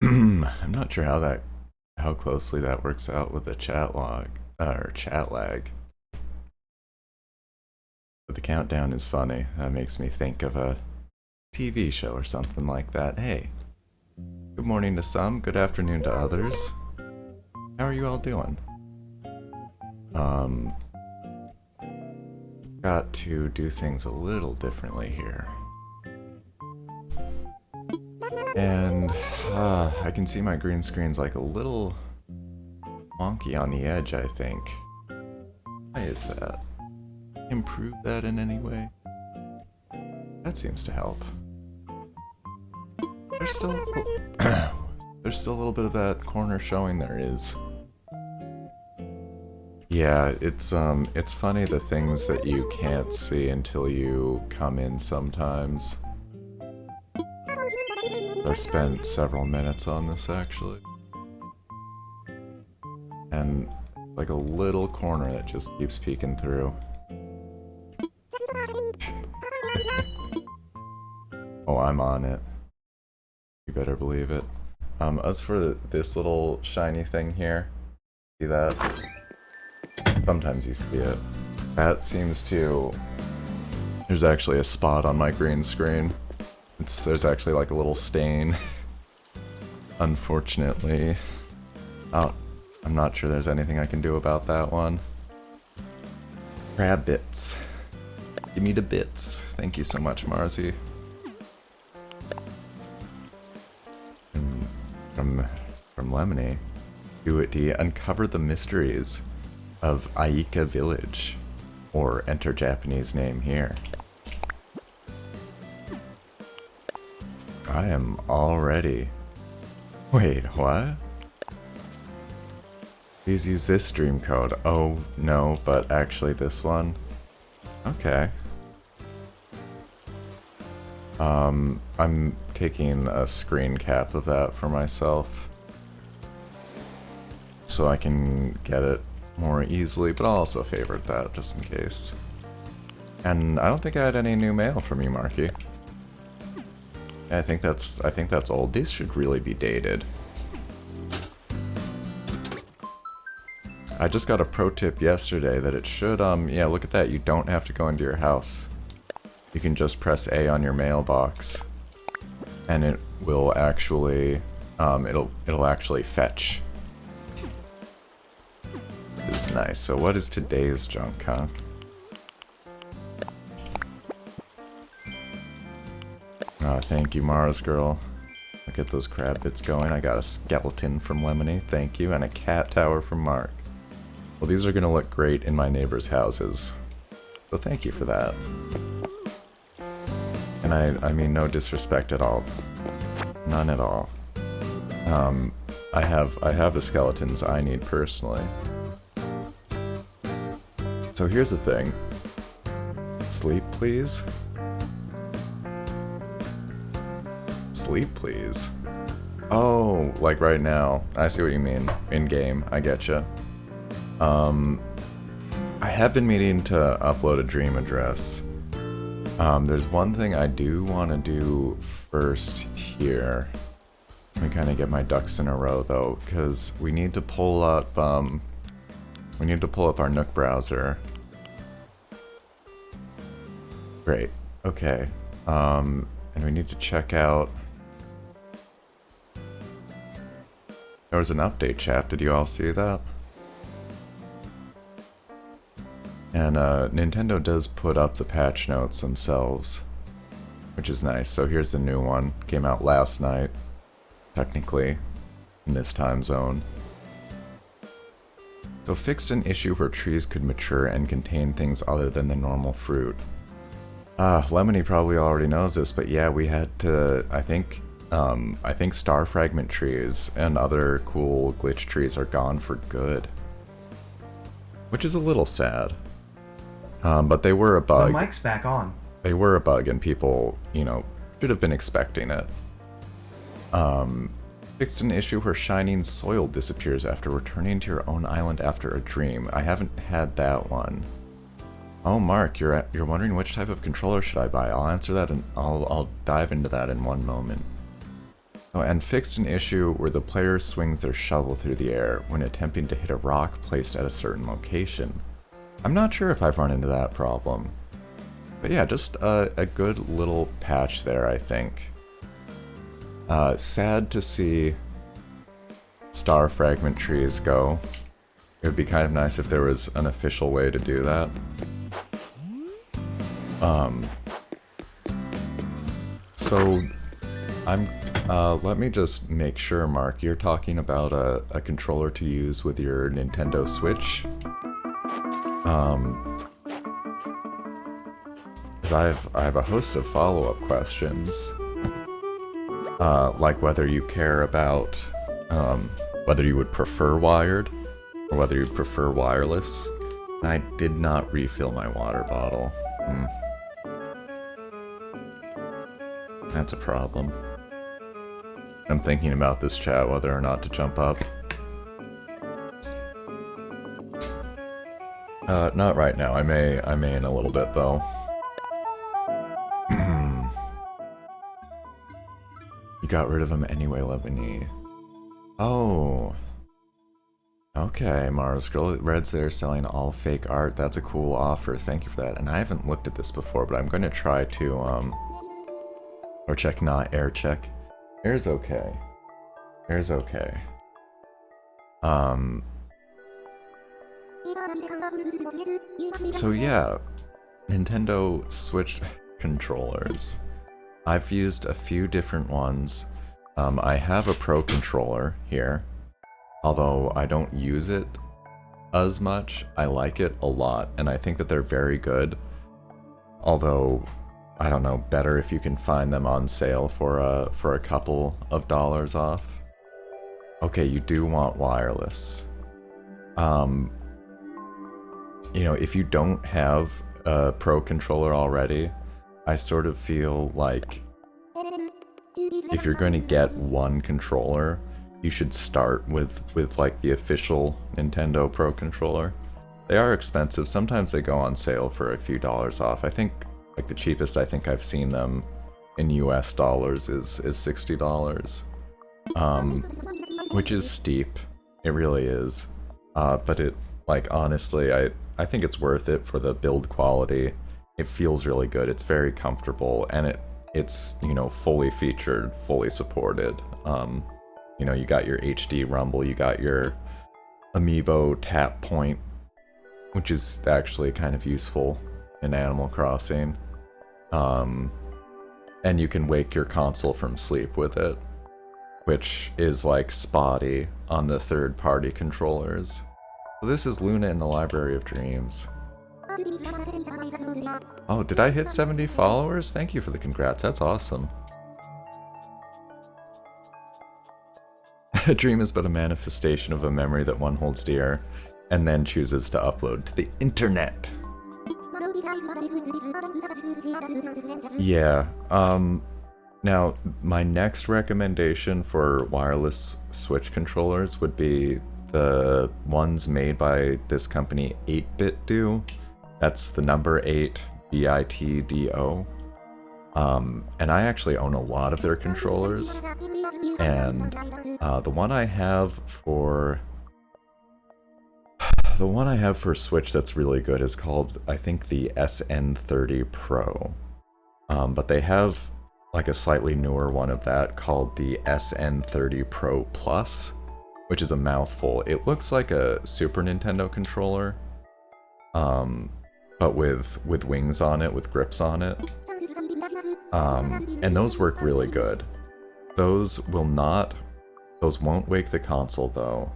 I'm not sure how closely that works out with the chat log or chat lag. But the countdown is funny. That makes me think of a TV show or something like that. Hey, good morning to some, good afternoon to others. How are you all doing? Got to do things a little differently here. And I can see my green screen's like a little wonky on the edge, I think. Why is that? Improve that in any way? That seems to help. There's still there's still a little bit of that corner showing there is. Yeah, it's funny the things that you can't see until you come in sometimes. I spent several minutes on this actually. And like a little corner that just keeps peeking through. Oh, I'm on it. You better believe it. As for this little shiny thing here, see that? Sometimes you see it. That seems to... There's actually a spot on my green screen. There's actually like a little stain. Unfortunately. Oh, I'm not sure there's anything I can do about that one. Crab bits. Give me the bits. Thank you so much, Marzi. From Lemony. Do you uncover the mysteries of Aika Village, or enter Japanese name here. I am all ready. Wait, what? Please use this stream code. Oh, no, but actually this one? Okay. I'm taking a screen cap of that for myself, so I can get it more easily, but I'll also favorite that just in case. And I don't think I had any new mail from you, Marky. I think that's old. These should really be dated. I just got a pro tip yesterday that it should, yeah, look at that. You don't have to go into your house. You can just press A on your mailbox, and it will actually, it'll actually fetch. This is nice. So what is today's junk, huh? Oh, thank you, Mars girl. Look at those crab bits going. I got a skeleton from Lemony, thank you, and a cat tower from Mark. Well, these are gonna look great in my neighbors' houses, so thank you for that. And I mean no disrespect at all, none at all. I have the skeletons I need personally. So here's the thing. Sleep, please. Sleep, please. Oh, like right now. I see what you mean. In game, I getcha. I have been meaning to upload a dream address. There's one thing I do want to do first here. Let me kind of get my ducks in a row though, because we need to pull up our Nook browser. Great. Okay. And we need to check out. There was an update chat. Did you all see that? And Nintendo does put up the patch notes themselves, which is nice. So here's the new one. Came out last night, technically, in this time zone. So fixed an issue where trees could mature and contain things other than the normal fruit. Lemony probably already knows this, but yeah, we had to, I think star fragment trees and other cool glitch trees are gone for good. Which is a little sad. But they were a bug. The mic's back on. They were a bug and people, you know, should have been expecting it. Fixed an issue where shining soil disappears after returning to your own island after a dream. I haven't had that one. Oh, Mark, you're wondering which type of controller should I buy? I'll answer that and I'll dive into that in one moment. Oh, and fixed an issue where the player swings their shovel through the air when attempting to hit a rock placed at a certain location. I'm not sure if I've run into that problem. But yeah, just a good little patch there, I think. Sad to see star fragment trees go. It would be kind of nice if there was an official way to do that. So let me just make sure, Mark, you're talking about a controller to use with your Nintendo Switch. Because I have a host of follow-up questions. Like whether you care about whether you would prefer wired or whether you prefer wireless. I did not refill my water bottle. That's a problem. I'm thinking about this, chat, whether or not to jump up. Not right now. I may in a little bit though. You got rid of him anyway, Lebanese. Oh. Okay, Mars Girl. Red's there selling all fake art. That's a cool offer. Thank you for that. And I haven't looked at this before, but I'm going to try to, or check, not air check. Air's okay. Air's okay. So yeah, Nintendo Switch controllers. I've used a few different ones. I have a Pro controller here, although I don't use it as much. I like it a lot, and I think that they're very good. Although, I don't know, better if you can find them on sale for a couple of dollars off. Okay, you do want wireless. You know, if you don't have a Pro controller already, I sort of feel like if you're going to get one controller, you should start with like the official Nintendo Pro controller. They are expensive. Sometimes they go on sale for a few dollars off. I think like the cheapest I think I've seen them in US dollars is $60. Which is steep. It really is. But it, like, honestly, I think it's worth it for the build quality. It feels really good. It's very comfortable, and it's, you know, fully featured, fully supported. You know, you got your HD rumble, you got your amiibo tap point, which is actually kind of useful in Animal Crossing. And you can wake your console from sleep with it, which is like spotty on the third-party controllers. So this is Luna in the Library of Dreams. Oh, did I hit 70 followers? Thank you for the congrats, that's awesome. A dream is but a manifestation of a memory that one holds dear, and then chooses to upload to the internet. Yeah, now, my next recommendation for wireless Switch controllers would be the ones made by this company 8BitDo. That's the number 8, BITDO. And I actually own a lot of their controllers. And the one I have for Switch that's really good is called, I think, the SN30 Pro. But they have like a slightly newer one of that called the SN30 Pro Plus, which is a mouthful. It looks like a Super Nintendo controller, but with wings on it, with grips on it. And those work really good. Those won't wake the console though.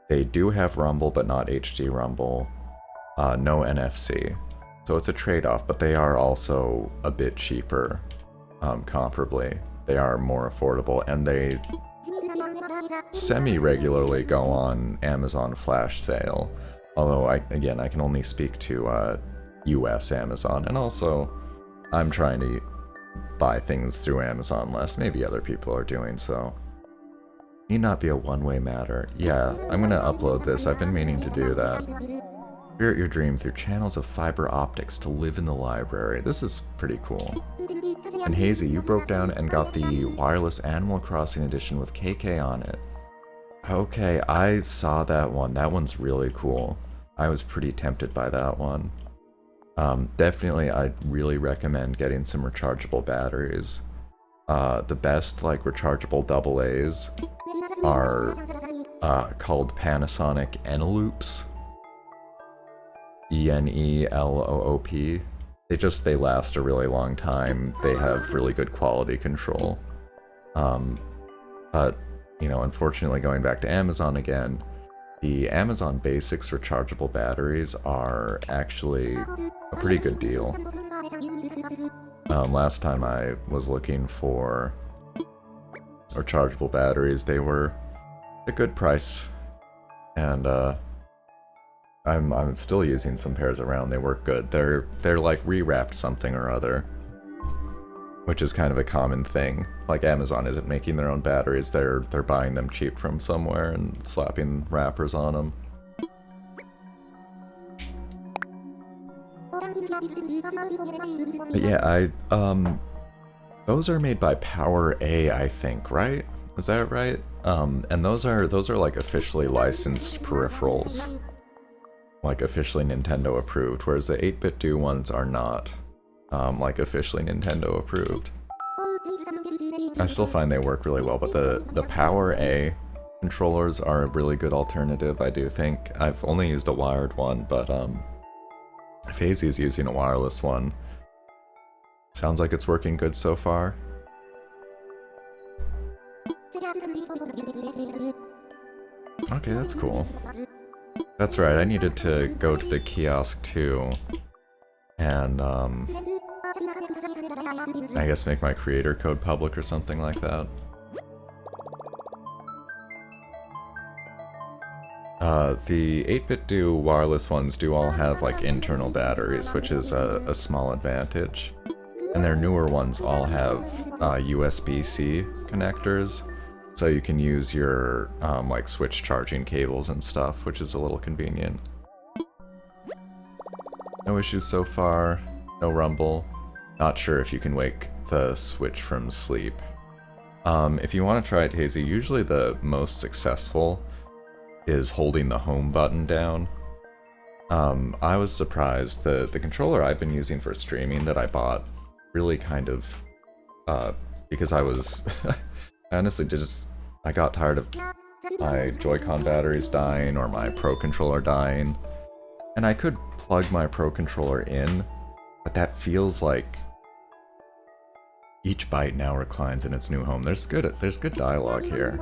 They do have rumble, but not HD rumble. No NFC. So it's a trade-off, but they are also a bit cheaper. Comparably, they are more affordable, and they semi-regularly go on Amazon Flash sale. Although, I can only speak to US Amazon, and also I'm trying to buy things through Amazon less. Maybe other people are doing so. Need not be a one-way matter. Yeah, I'm gonna upload this. I've been meaning to do that. Spirit your dream through channels of fiber optics to live in the library. This is pretty cool. And Hazy, you broke down and got the wireless Animal Crossing edition with KK on it. Okay, I saw that one. That one's really cool. I was pretty tempted by that one. Definitely, I'd really recommend getting some rechargeable batteries. The best, like, rechargeable AA's are called Panasonic Eneloops. Eneloop. They last a really long time. They have really good quality control. But, you know, unfortunately, going back to Amazon again, the Amazon Basics rechargeable batteries are actually a pretty good deal. Last time I was looking for rechargeable batteries, they were a good price, and I'm still using some pairs around. They work good. They're like rewrapped something or other, which is kind of a common thing. Like Amazon isn't making their own batteries. They're buying them cheap from somewhere and slapping wrappers on them. But yeah, those are made by Power A, I think, right? Is that right? And those are like officially licensed peripherals. Like officially Nintendo approved, whereas the 8-bit do ones are not like officially Nintendo approved. I still find they work really well, but the Power A controllers are a really good alternative, I do think. I've only used a wired one, but if Hazy's using a wireless one, sounds like it's working good so far. Okay, that's cool. That's right, I needed to go to the kiosk too, and I guess make my creator code public or something like that. The 8-bit do wireless ones do all have like internal batteries, which is a small advantage. And their newer ones all have USB-C connectors, so you can use your like Switch charging cables and stuff, which is a little convenient. No issues so far, no rumble. Not sure if you can wake the Switch from sleep. If you want to try it, Hazy, usually the most successful is holding the home button down. I was surprised. The controller I've been using for streaming that I bought really kind of, because I was, honestly I got tired of my Joy-Con batteries dying or my Pro Controller dying, and I could plug my Pro Controller in, but that feels like each byte now reclines in its new home. There's good dialogue here.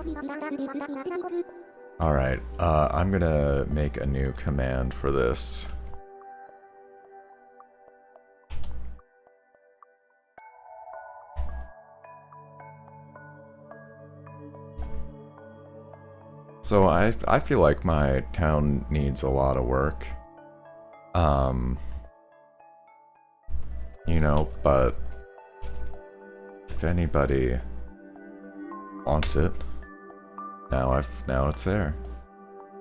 Alright, I'm gonna make a new command for this. So I feel like my town needs a lot of work. You know, but if anybody wants it, now it's there.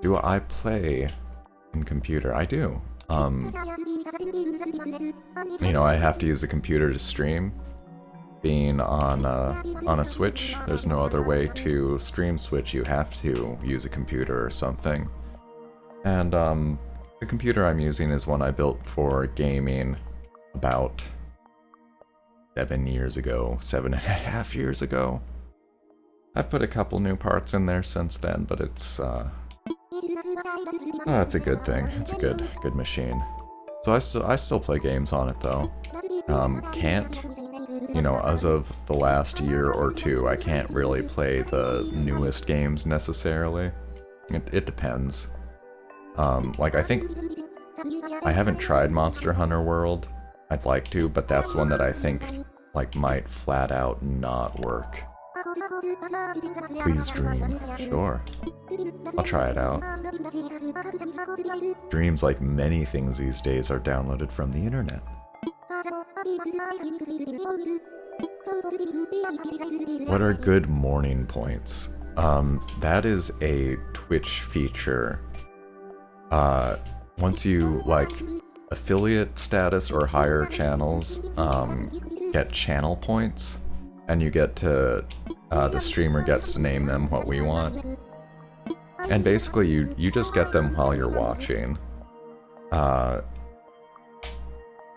Do I play in computer? I do. You know, I have to use a computer to stream. Being on a Switch, there's no other way to stream Switch. You have to use a computer or something. And the computer I'm using is one I built for gaming about 7 years ago, 7.5 years ago. I've put a couple new parts in there since then, but it's it's a good thing. It's a good machine. So I still play games on it though. Can't, you know, as of the last year or two, I can't really play the newest games necessarily. It depends. Like I think I haven't tried Monster Hunter World. I'd like to, but that's one that I think like might flat out not work. Please dream. Sure. I'll try it out. Dreams, like many things these days, are downloaded from the internet. What are good morning points? That is a Twitch feature. once you, like, affiliate status or higher channels, get channel points, and you get to, the streamer gets to name them what we want. And basically, you just get them while you're watching.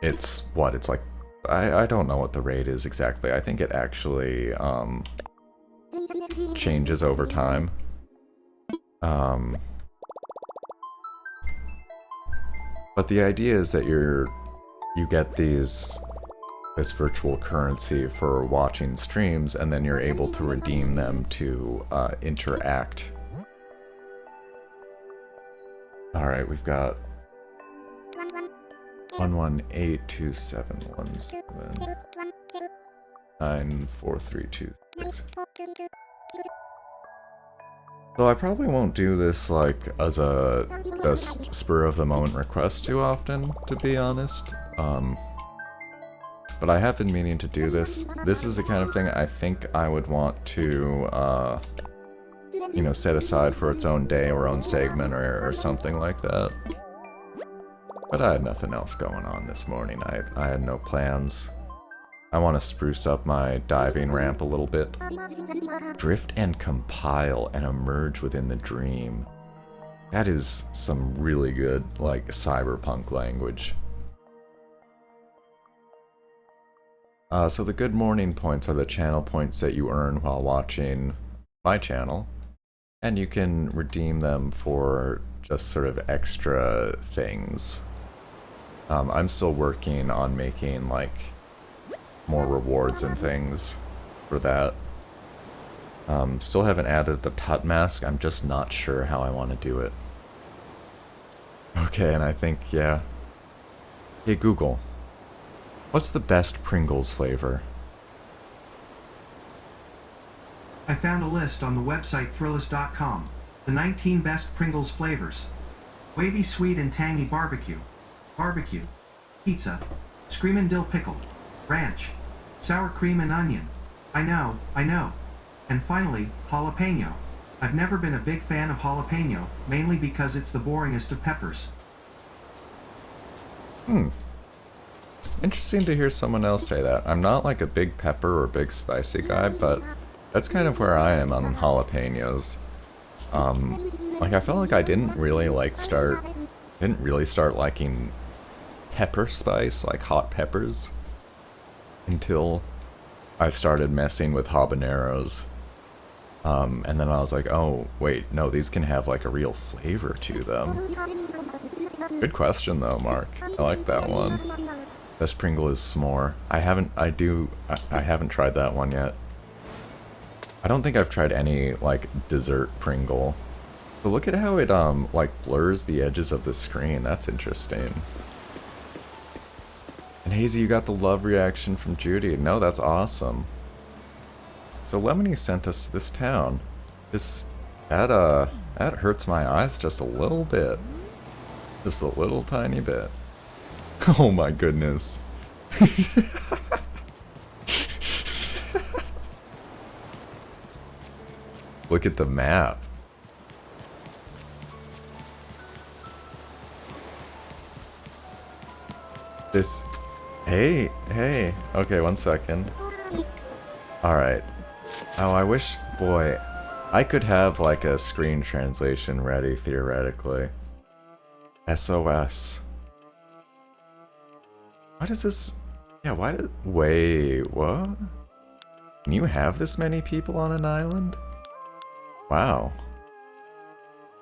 It's, what, it's like, I don't know what the rate is exactly. I think it actually, changes over time. But the idea is that you get this virtual currency for watching streams, and then you're able to redeem them to interact. Alright, we've got 1182717943226. So I probably won't do this, like, as a just spur-of-the-moment request too often, to be honest. But I have been meaning to do this. This is the kind of thing I think I would want to, you know, set aside for its own day or own segment or something like that. But I had nothing else going on this morning. I had no plans. I want to spruce up my diving ramp a little bit. Drift and compile and emerge within the dream. That is some really good, like, cyberpunk language. So the good morning points are the channel points that you earn while watching my channel. And you can redeem them for just sort of extra things. I'm still working on making, like, more rewards and things for that. Still haven't added the Tut mask. I'm just not sure how I want to do it. Okay, and I think, yeah. Hey Google, what's the best Pringles flavor? I found a list on the website Thrillist.com. The 19 best Pringles flavors. Wavy sweet and tangy barbecue. Barbecue. Pizza. Screamin' dill pickle. Ranch. Sour cream and onion. I know. And finally, jalapeno. I've never been a big fan of jalapeno, mainly because it's the boringest of peppers. Interesting to hear someone else say that. I'm not like a big pepper or big spicy guy, but that's kind of where I am on jalapenos. Like, I felt like I didn't really start liking pepper spice, like hot peppers, until I started messing with habaneros. And then I was like, oh, wait, no, these can have, like, a real flavor to them. Good question, though, Mark. I like that one. Best Pringle is s'more. I haven't tried that one yet. I don't think I've tried any, like, dessert Pringle. But look at how it, like, blurs the edges of the screen. That's interesting. And Hazy, you got the love reaction from Judy. No, that's awesome. So Lemony sent us to this town. That hurts my eyes just a little bit. Just a little tiny bit. Oh my goodness. Look at the map. Hey. Okay, 1 second. Alright. Oh, I wish, boy, I could have, like, a screen translation ready, theoretically. SOS. Why does this... Yeah, wait, what? Can you have this many people on an island? Wow.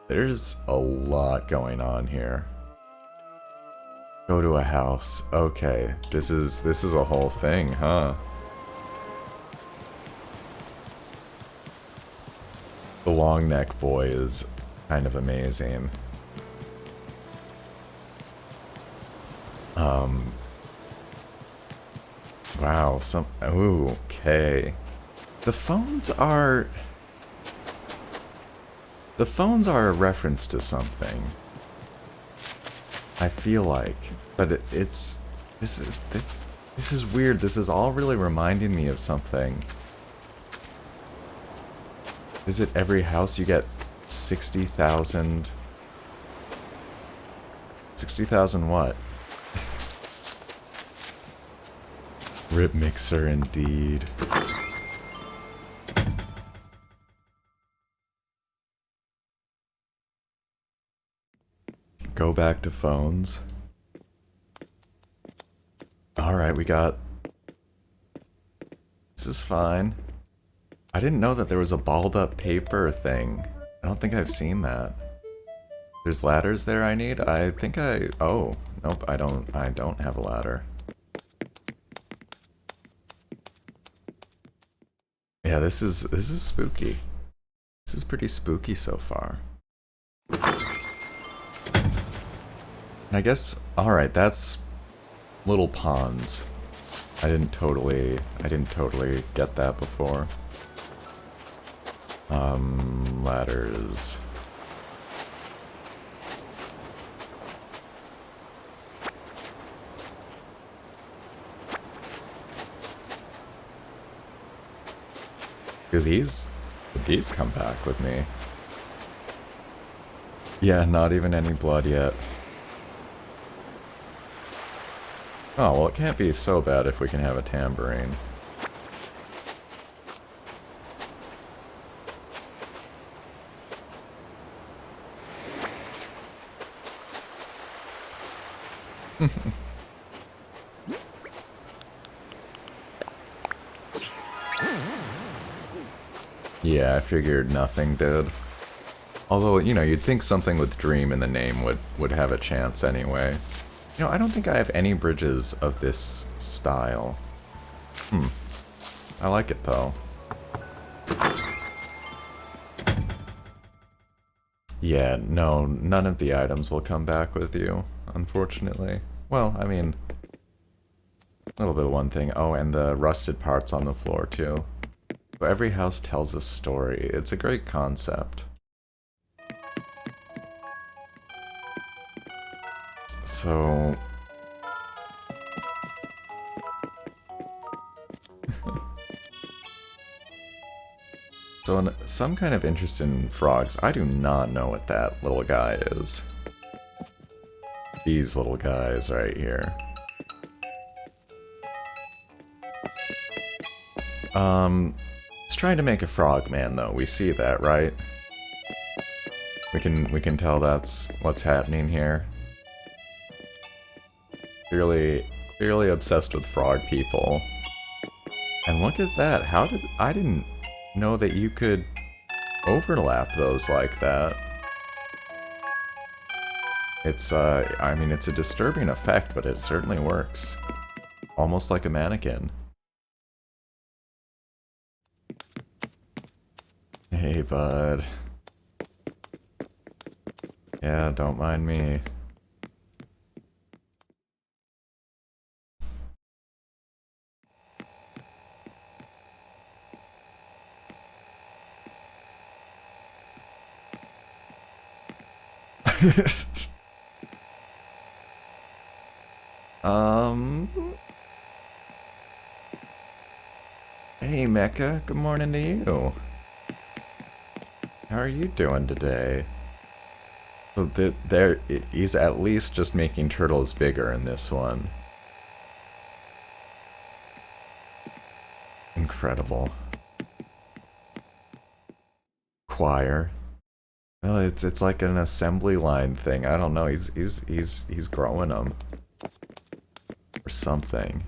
There's a lot going on here. Go to a house. Okay, this is a whole thing, huh? The long neck boy is kind of amazing. Wow, ooh, okay. The phones are a reference to something. I feel like, but this is weird. This is all really reminding me of something. Visit every house, you get 60,000. 60,000 what? Rip mixer indeed. Go back to phones. Alright, we got... This is fine. I didn't know that there was a balled up paper thing. I don't think I've seen that. There's ladders there I need? I think I... Oh, nope, I don't have a ladder. Yeah, this is spooky. This is pretty spooky so far. I guess, alright, that's little ponds. I didn't totally get that before. Ladders. Did these come back with me? Yeah, not even any blood yet. Oh, well, it can't be so bad if we can have a tambourine. Yeah, I figured nothing did. Although, you know, you'd think something with Dream in the name would have a chance anyway. You know, I don't think I have any bridges of this style. I like it, though. Yeah, no, none of the items will come back with you, unfortunately. Well, I mean, a little bit of one thing. Oh, and the rusted parts on the floor, too. So every house tells a story. It's a great concept. So... So some kind of interest in frogs. I do not know what that little guy is. These little guys right here. It's trying to make a frogman though. We see that, right? We can tell that's what's happening here. Clearly obsessed with frog people. And look at that. I didn't know that you could overlap those like that. It's I mean, it's a disturbing effect, but it certainly works. Almost like a mannequin. Hey, bud. Yeah, don't mind me. Hey, Mecha. Good morning to you. How are you doing today? So he's at least just making turtles bigger in this one. Incredible. Choir. No, it's like an assembly line thing. I don't know. He's growing them or something.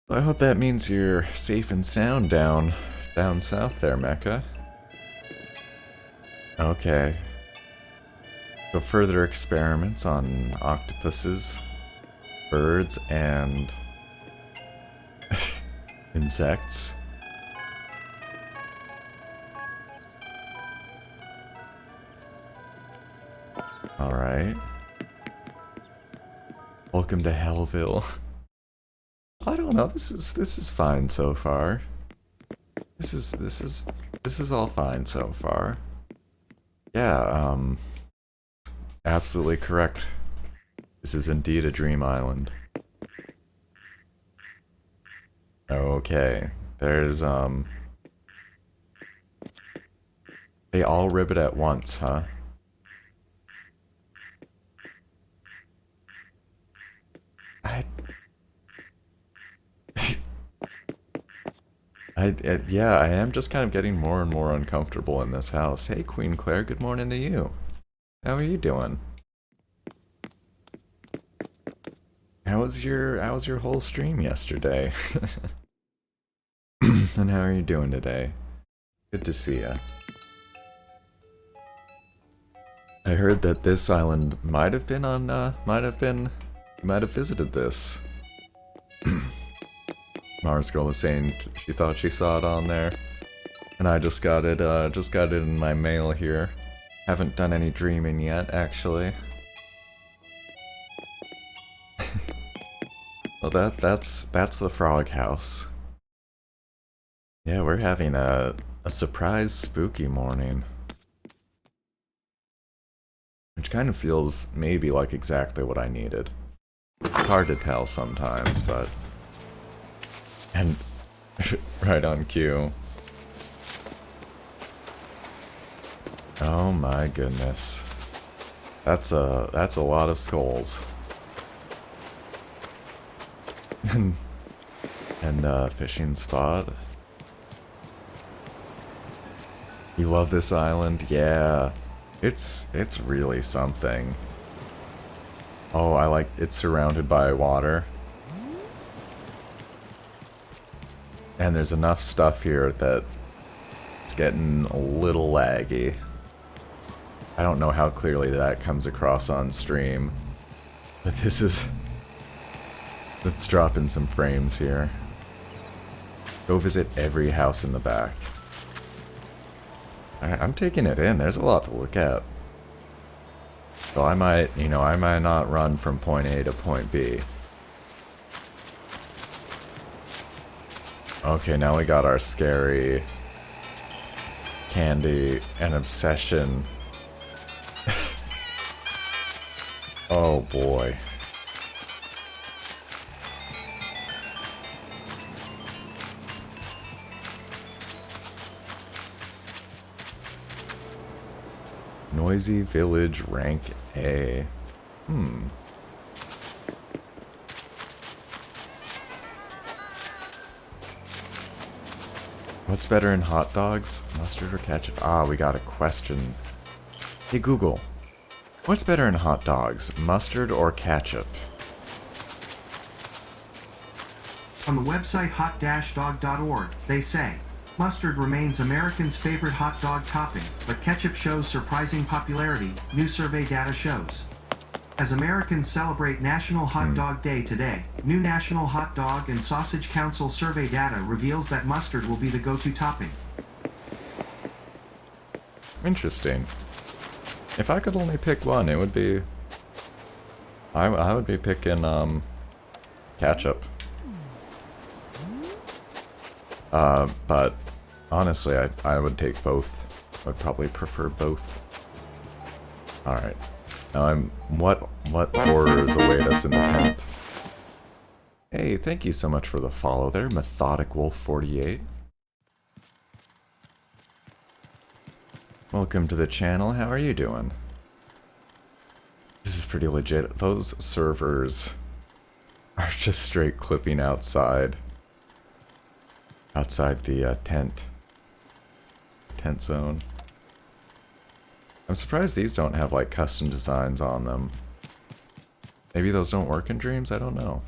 I hope that means you're safe and sound down south there, Mecha. Okay. So further experiments on octopuses, birds, and insects. Alright. Welcome to Hellville. I don't know, this is fine so far. This is all fine so far. Yeah, absolutely correct. This is indeed a dream island. Okay. There's They all ribbit at once, huh? I, yeah, I am just kind of getting more and more uncomfortable in this house. Hey, Queen Claire, good morning to you. How are you doing? How was your whole stream yesterday? And how are you doing today? Good to see ya. I heard that this island might have been on, might have visited this. Mars Girl was saying she thought she saw it on there. And I just got it in my mail here. Haven't done any dreaming yet, actually. Well, that's the Frog House. Yeah, we're having a surprise spooky morning. Which kind of feels maybe like exactly what I needed. It's hard to tell sometimes, but... And right on cue. Oh my goodness. That's a lot of skulls. And fishing spot. You love this island? Yeah. It's really something. Oh, I like it's surrounded by water. And there's enough stuff here that it's getting a little laggy. I don't know how clearly that comes across on stream. But this is... Let's drop in some frames here. Go visit every house in the back. I'm taking it in. There's a lot to look at. So I might, I might not run from point A to point B. Okay, now we got our scary candy and obsession. Oh boy. Noisy Village rank A. What's better in hot dogs? Mustard or ketchup? Ah, we got a question. Hey Google, what's better in hot dogs? Mustard or ketchup? On the website hot-dog.org, they say, mustard remains Americans' favorite hot dog topping, but ketchup shows surprising popularity, new survey data shows. As Americans celebrate National Hot Dog Day today, new National Hot Dog and Sausage Council survey data reveals that mustard will be the go-to topping. Interesting. If I could only pick one, it would be... I would be picking, ketchup. But honestly, I would take both. I would probably prefer both. Alright. Now what horrors await us in the tent? Hey, thank you so much for the follow there, Methodic Wolf 48. Welcome to the channel, how are you doing? This is pretty legit. Those servers are just straight clipping outside. Outside the tent zone. I'm surprised these don't have like custom designs on them. Maybe those don't work in Dreams, I don't know.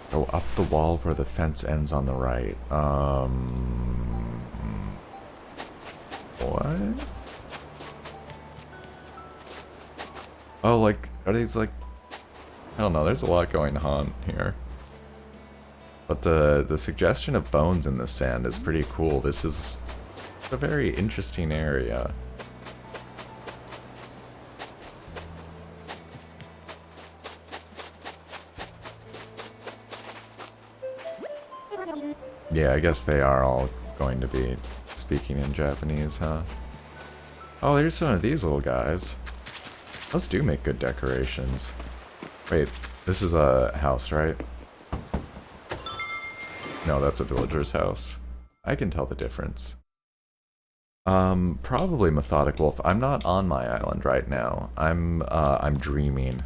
Go up the wall where the fence ends on the right. What? Oh, like, are these like... I don't know, there's a lot going on here. But the suggestion of bones in the sand is pretty cool. This is a very interesting area. Yeah, I guess they are all going to be speaking in Japanese, huh? Oh, there's some of these little guys. Those do make good decorations. Wait, this is a house, right? No, that's a villager's house. I can tell the difference. Probably Methodic Wolf. I'm not on my island right now. I'm dreaming.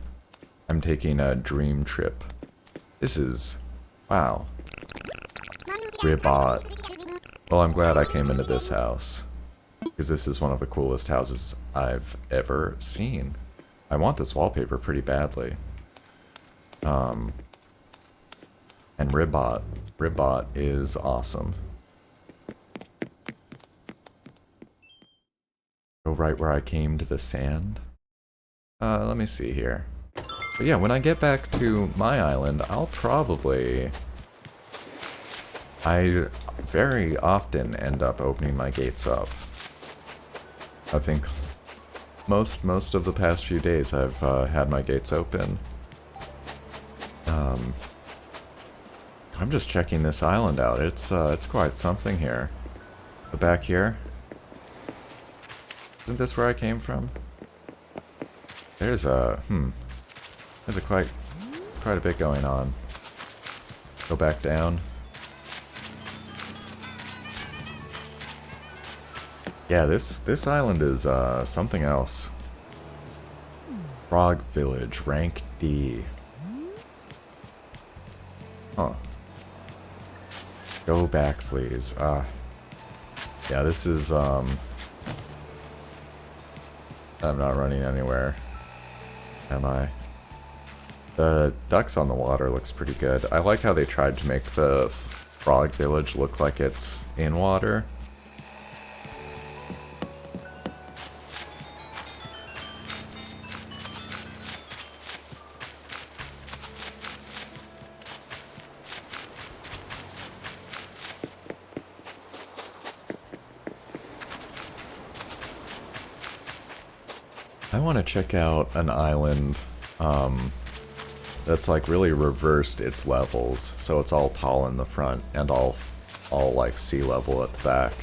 I'm taking a dream trip. This is... wow. Ribot. Well, I'm glad I came into this house. Because this is one of the coolest houses I've ever seen. I want this wallpaper pretty badly. And Ribot. Ribot is awesome. Go right where I came to the sand. Let me see here. But yeah, when I get back to my island, I'll probably... I very often end up opening my gates up. I think most of the past few days I've had my gates open. I'm just checking this island out. It's quite something here. The back here. Isn't this where I came from? There's it's quite a bit going on. Go back down. Yeah, this island is something else. Frog Village, rank D. Huh. Go back, please. Yeah, this is I'm not running anywhere. Am I? The ducks on the water looks pretty good. I like how they tried to make the frog village look like it's in water. I want to check out an island that's like really reversed its levels, so it's all tall in the front and all like sea level at the back.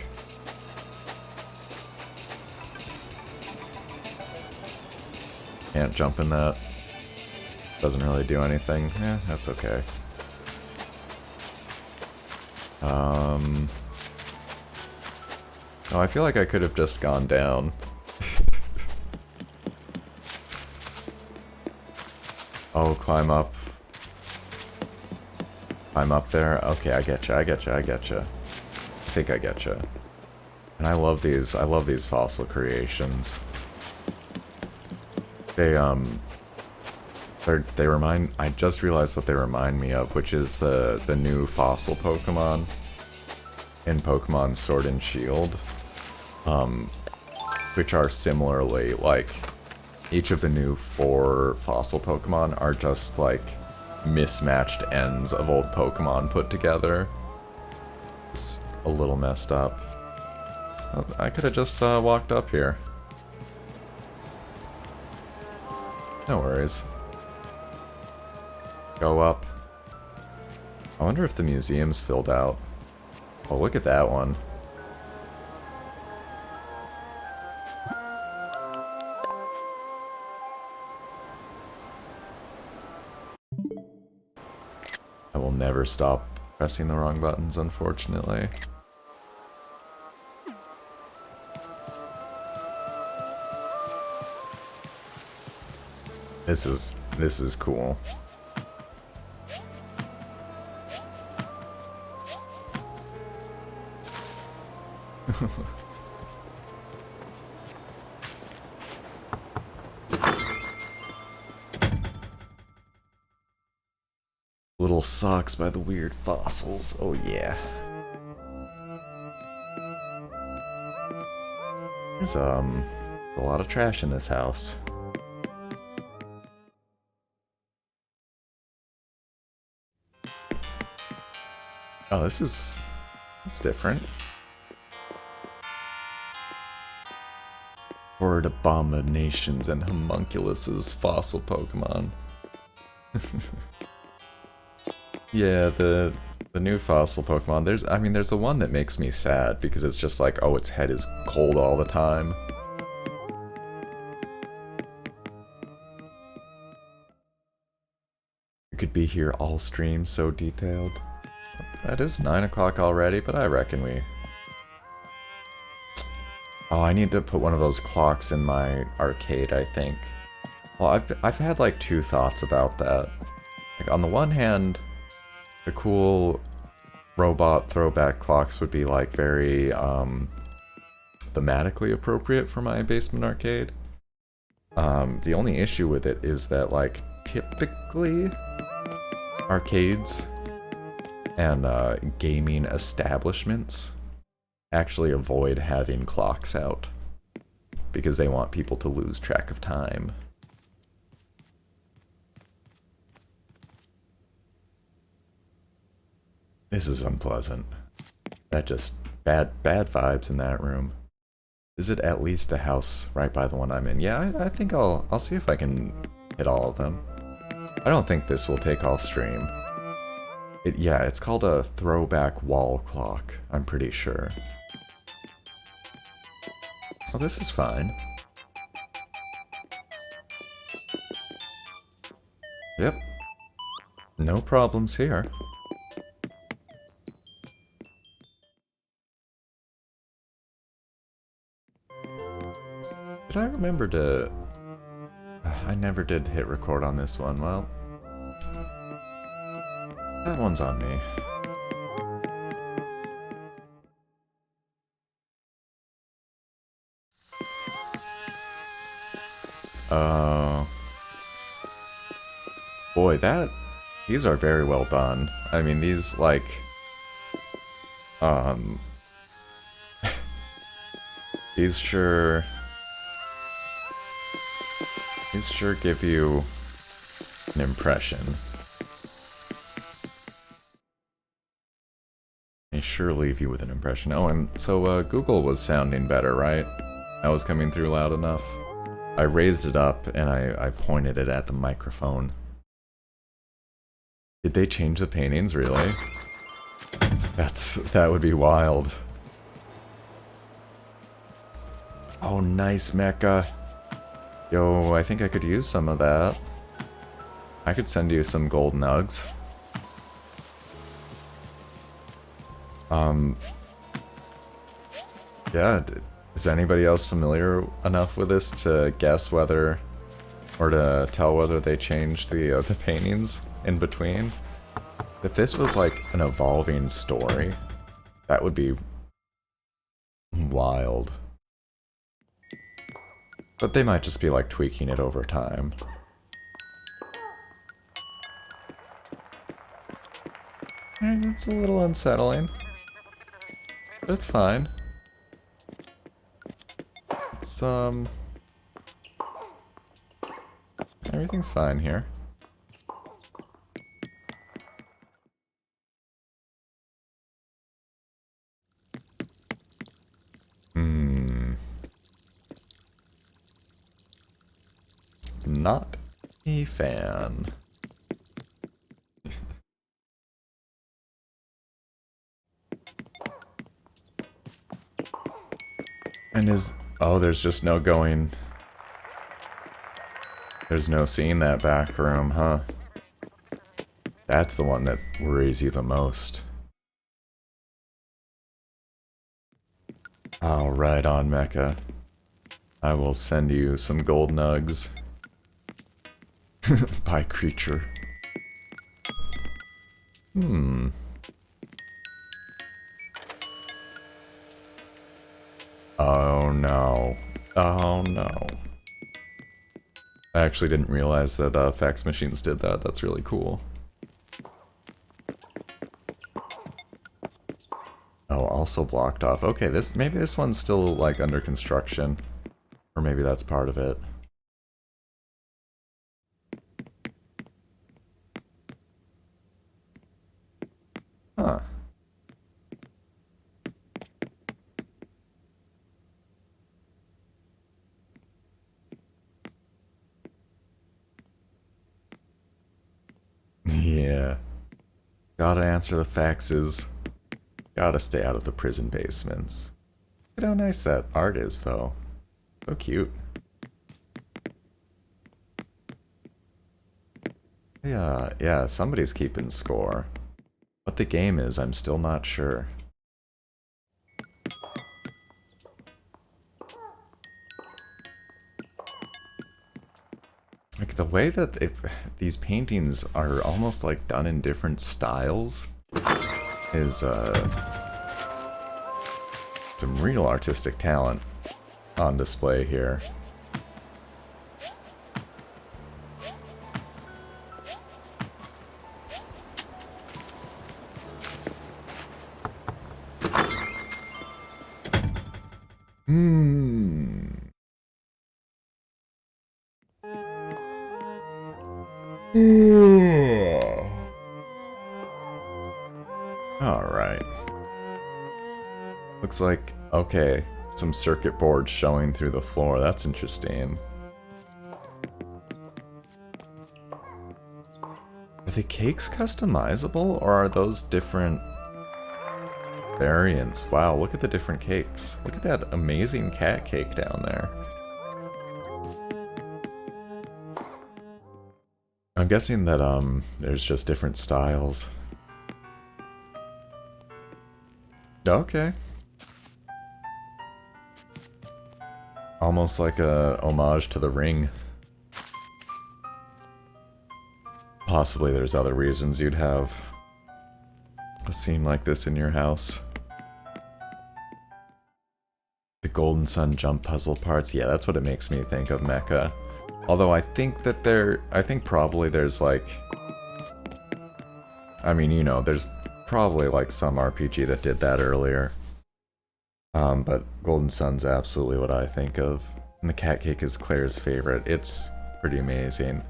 Can't jump in that. Doesn't really do anything. Yeah, that's okay. Oh, I feel like I could have just gone down. Oh, climb up. Climb up there. Okay, I getcha, I getcha, I getcha. I think I getcha. And I love these fossil creations. They remind, I just realized what they remind me of, which is the new fossil Pokemon in Pokemon Sword and Shield. Which are similarly, like, each of the new 4 fossil Pokemon are just, like, mismatched ends of old Pokemon put together. It's a little messed up. I could have just walked up here. No worries. Go up. I wonder if the museum's filled out. Oh, look at that one. I will never stop pressing the wrong buttons, unfortunately. This is cool. Little socks by the weird fossils. Oh yeah. There's a lot of trash in this house. Oh, it's different. Horde abominations and homunculuses fossil Pokemon. Yeah, the new fossil Pokemon, there's the one that makes me sad because it's just like, oh, its head is cold all the time. You could be here all stream, so detailed. That is 9 o'clock already, but I reckon we... Oh, I need to put one of those clocks in my arcade, I think. Well, I've had like two thoughts about that. Like, on the one hand, the cool robot throwback clocks would be like very thematically appropriate for my basement arcade. The only issue with it is that, like, typically arcades and gaming establishments actually avoid having clocks out because they want people to lose track of time. This is unpleasant. That just bad vibes in that room. Is it at least the house right by the one I'm in? Yeah, I think I'll see if I can hit all of them. I don't think this will take all stream. Yeah, it's called a throwback wall clock, I'm pretty sure. Oh, this is fine. Yep. No problems here. Did I remember to... I never did hit record on this one. Well, that one's on me. Oh. Boy, these are very well done. I mean, these, like... These sure give you an impression. They sure leave you with an impression. Oh, and so Google was sounding better, right? That was coming through loud enough. I raised it up and I pointed it at the microphone. Did they change the paintings, really? That would be wild. Oh, nice mecha. Yo, I think I could use some of that. I could send you some gold nugs. Yeah, is anybody else familiar enough with this to guess whether, or to tell whether they changed the paintings in between? If this was like an evolving story, that would be wild. But they might just be like tweaking it over time. It's a little unsettling. But it's fine. It's, everything's fine here. Not a fan. And oh, there's just no going. There's no seeing that back room, huh? That's the one that worries you the most. Oh, right on, Mecha. I will send you some gold nugs. By creature. Oh no. Oh no. I actually didn't realize that fax machines did that. That's really cool. Oh, also blocked off. Okay, maybe this one's still like under construction. Or maybe that's part of it. Huh. Yeah. Gotta answer the faxes. Gotta stay out of the prison basements. Look at how nice that art is, though. So cute. Yeah, somebody's keeping score. What the game is, I'm still not sure. Like the way that these paintings are almost like done in different styles is some real artistic talent on display here. Alright. Looks like, okay, some circuit boards showing through the floor. That's interesting. Are the cakes customizable, or are those different variants? Wow, look at the different cakes. Look at that amazing cat cake down there. I'm guessing that, there's just different styles. Okay. Almost like a homage to The Ring. Possibly there's other reasons you'd have a scene like this in your house. The Golden Sun jump puzzle parts, yeah, that's what it makes me think of Mecha. Although I think that I think probably there's like, I mean, you know, there's probably like some RPG that did that earlier. But Golden Sun's absolutely what I think of. And the cat cake is Claire's favorite. It's pretty amazing.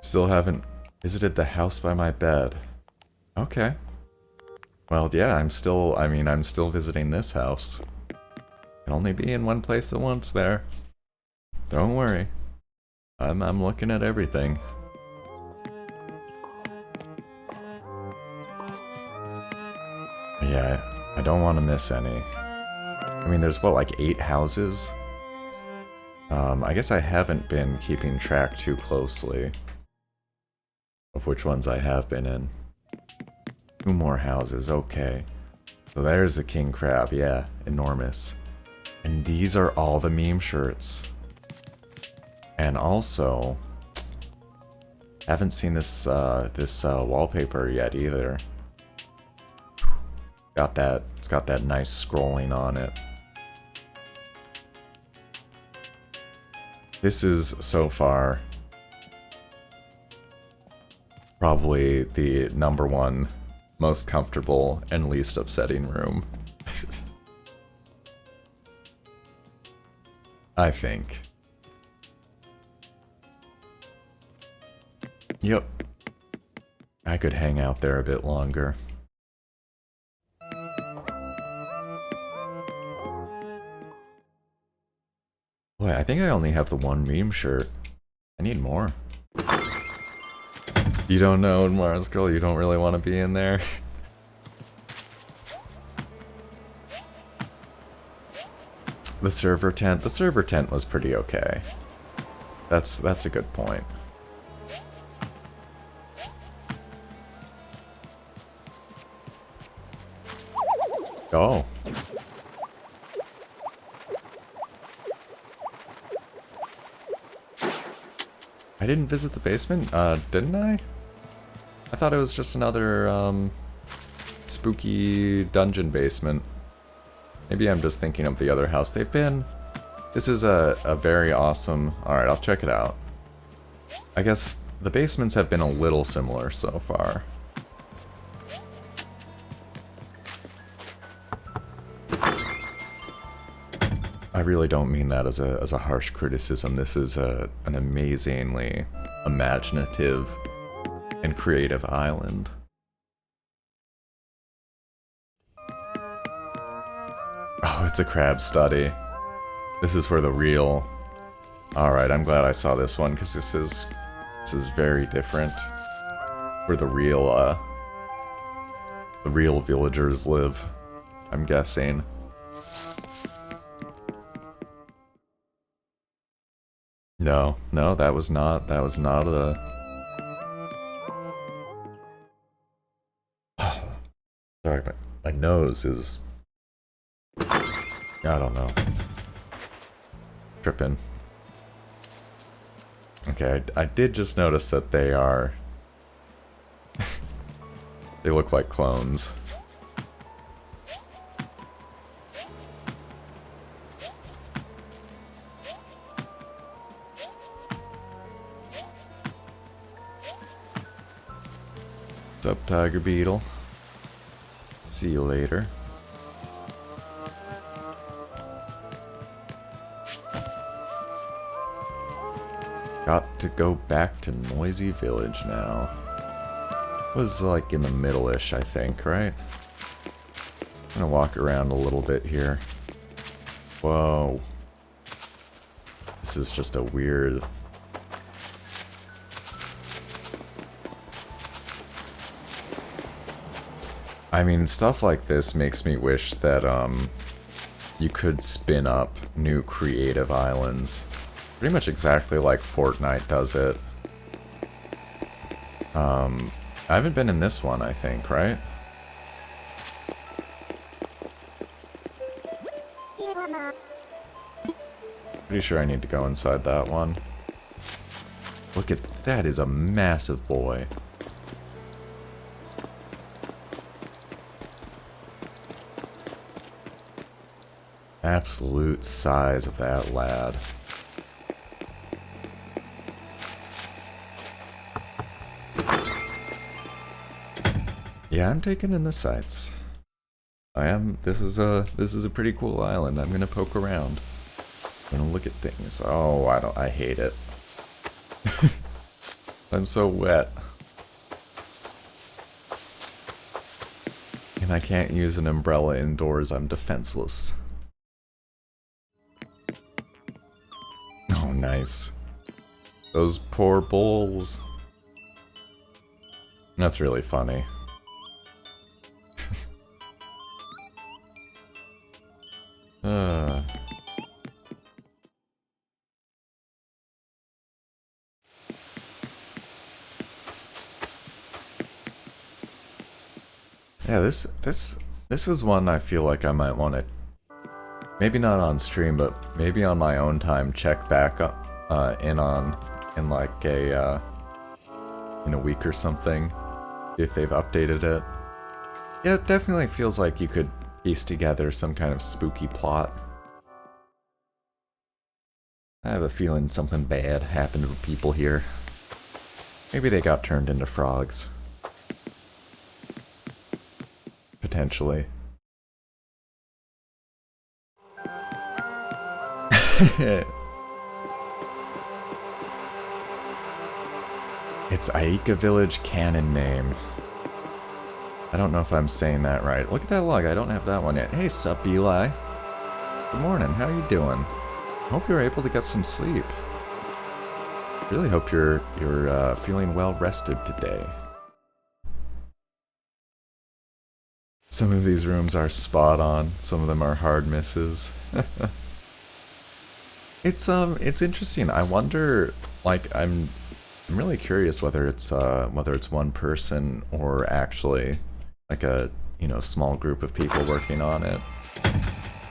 Still haven't visited the house by my bed. Okay. Well, yeah, I'm still visiting this house. Can only be in one place at once there. Don't worry. I'm looking at everything. Yeah, I don't want to miss any. I mean, there's what, like 8 houses? I guess I haven't been keeping track too closely of which ones I have been in. 2 more houses, okay. So there's the king crab, yeah, enormous. And these are all the meme shirts. And also, haven't seen this wallpaper yet either. It's got that nice scrolling on it. This is, so far, probably the #1 most comfortable and least upsetting room. I think. Yep. I could hang out there a bit longer. Boy, I think I only have the 1 meme shirt. I need more. You don't know, Mars Girl, you don't really want to be in there. The server tent was pretty okay. That's a good point. Oh. I didn't visit the basement, didn't I? I thought it was just another, spooky dungeon basement. Maybe I'm just thinking of the other house they've been. This is a very awesome... Alright, I'll check it out. I guess the basements have been a little similar so far. I really don't mean that as a harsh criticism. This is an amazingly imaginative and creative island. Oh, it's a crab study. This is where the real... Alright, I'm glad I saw this one, because this is very different. Where the real villagers live, I'm guessing. No, no, that was not a... Sorry, my nose is... I don't know. Tripping. Okay, I did just notice that they are... they look like clones. What's up, Tiger Beetle? See you later. Got to go back to Noisy Village now. Was like in the middle-ish, I think, right? I'm gonna walk around a little bit here. Whoa. This is just a weird... I mean, stuff like this makes me wish that, you could spin up new creative islands. Pretty much exactly like Fortnite does it. I haven't been in this one, I think, right? Pretty sure I need to go inside that one. Look at that, is a massive boy. Absolute size of that lad. Yeah, I'm taking in the sights. I am. This is a pretty cool island. I'm gonna poke around. I'm gonna look at things. Oh, I hate it. I'm so wet. And I can't use an umbrella indoors. I'm defenseless. Oh, nice. Those poor bulls. That's really funny. Yeah, this is one I feel like I might want to, maybe not on stream, but maybe on my own time, check back up in like a in a week or something, if they've updated it. Yeah, it definitely feels like you could piece together some kind of spooky plot. I have a feeling something bad happened to people here. Maybe they got turned into frogs. Potentially. It's Aika Village canon name. I don't know if I'm saying that right. Look at that log, I don't have that one yet. Hey, sup, Eli. Good morning, how you doing? Hope you're able to get some sleep. Really hope you're feeling well rested today. Some of these rooms are spot on, some of them are hard misses. It's interesting. I wonder, like, I'm really curious whether it's one person or actually like a, you know, small group of people working on it.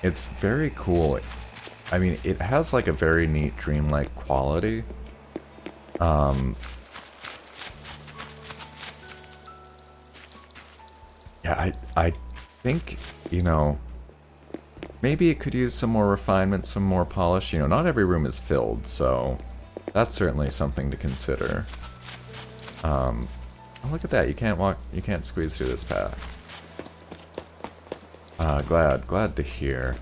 It's very cool. I mean, it has like a very neat dreamlike quality. Yeah, I think, you know, maybe it could use some more refinement, some more polish. You know, not every room is filled, so that's certainly something to consider. Oh, look at that, you can't squeeze through this path. Glad to hear.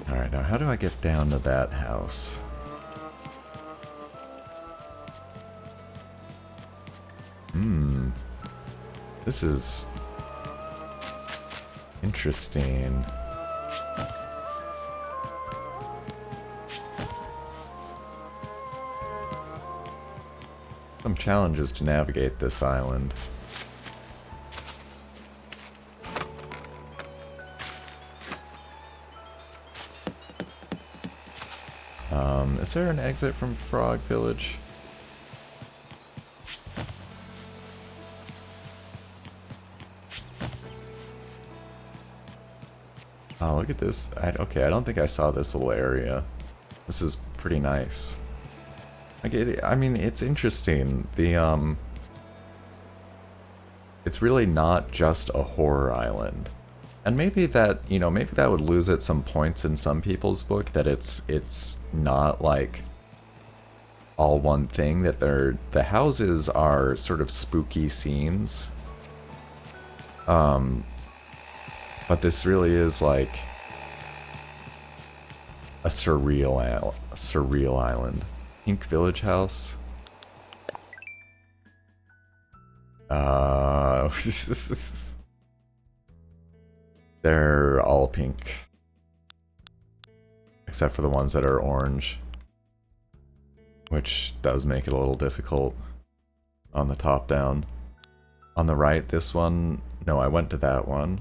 Alright, now how do I get down to that house? This is interesting. Some challenges to navigate this island. Is there an exit from Frog Village? Oh, look at this. Okay, I don't think I saw this little area. This is pretty nice. Like, I mean, it's interesting. It's really not just a horror island. And maybe that, you know, maybe that would lose at some points in some people's book, that it's not like all one thing, that the houses are sort of spooky scenes. But this really is like a surreal island. Pink Village House. They're all pink. Except for the ones that are orange. Which does make it a little difficult on the top down. On the right, this one... No, I went to that one.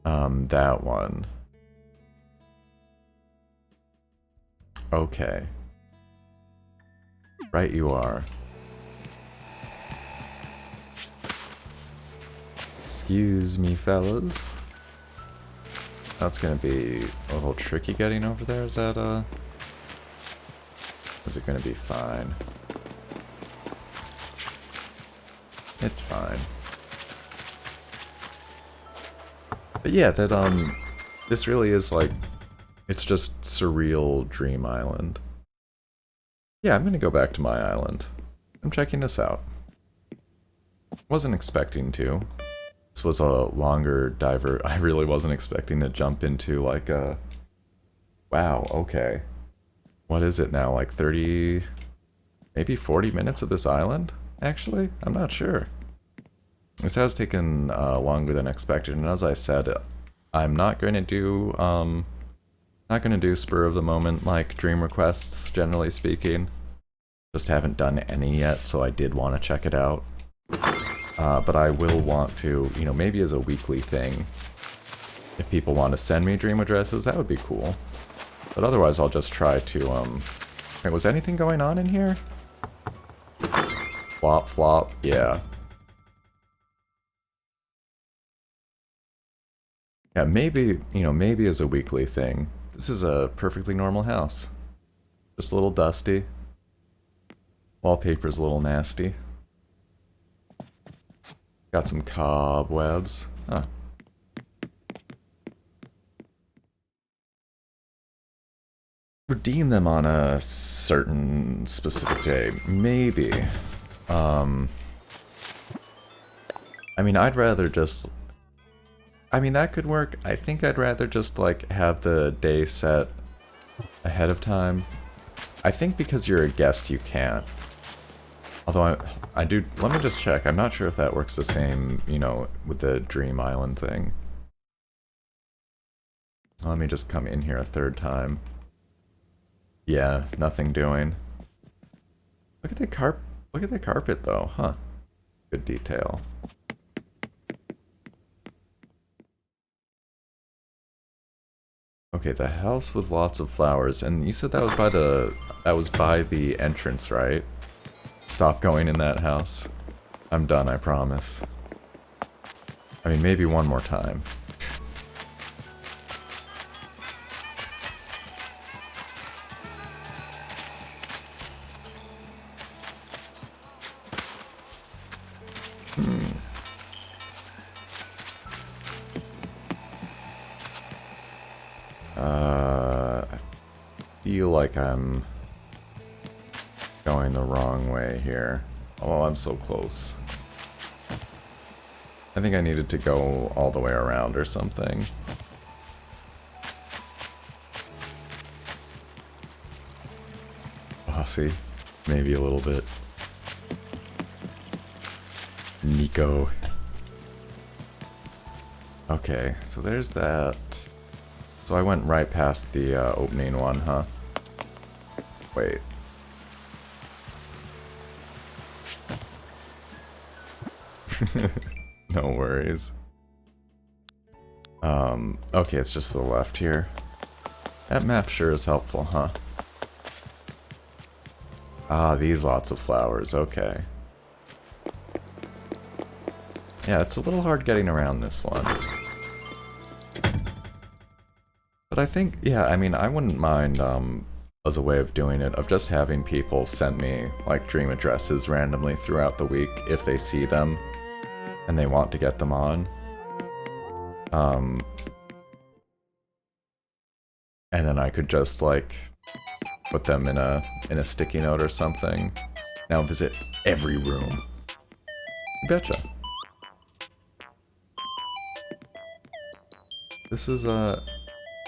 That one. Okay. Right you are. Excuse me, fellas. That's gonna be a little tricky getting over there. Is that, is it gonna be fine? It's fine. But yeah, that, this really is like, it's just surreal Dream Island. Yeah, I'm gonna go back to my island. I'm checking this out. Wasn't expecting to. This was a longer diver. I really wasn't expecting to jump into like a... Wow, okay. What is it now, like 30... maybe 40 minutes of this island? Actually? I'm not sure. This has taken longer than expected, and as I said, I'm not going to do, not going to do spur of the moment like dream requests, generally speaking. Just haven't done any yet, so I did want to check it out. But I will want to, you know, maybe as a weekly thing. If people want to send me dream addresses, that would be cool. But otherwise, I'll just try to, Wait, was anything going on in here? Flop, flop, yeah. Yeah, maybe, you know, maybe as a weekly thing. This is a perfectly normal house. Just a little dusty. Wallpaper's a little nasty. Got some cobwebs. Huh. Redeem them on a certain specific day. Maybe. I mean, I'd rather just... I mean, that could work. I think I'd rather just, like, have the day set ahead of time. I think because you're a guest, you can't. Although I do... Let me just check. I'm not sure if that works the same, you know, with the Dream Island thing. Let me just come in here a third time. Yeah, nothing doing. Look at the Look at the carpet, though, huh? Good detail. Okay, the house with lots of flowers, and you said that was by the entrance, right? Stop going in that house. I'm done, I promise. I mean, maybe one more time. I feel like I'm going the wrong way here. Oh, I'm so close. I think I needed to go all the way around or something. Bossy. Maybe a little bit. Nico. Okay, so there's that. So I went right past the opening one, huh? Wait. No worries. Okay, it's just to the left here. That map sure is helpful, huh? Ah, these lots of flowers, okay. Yeah, it's a little hard getting around this one. But I think, yeah, I mean, I wouldn't mind, as a way of doing it, of just having people send me, like, dream addresses randomly throughout the week if they see them and they want to get them on. And then I could just, like, put them in a sticky note or something. Now visit every room. Betcha. This is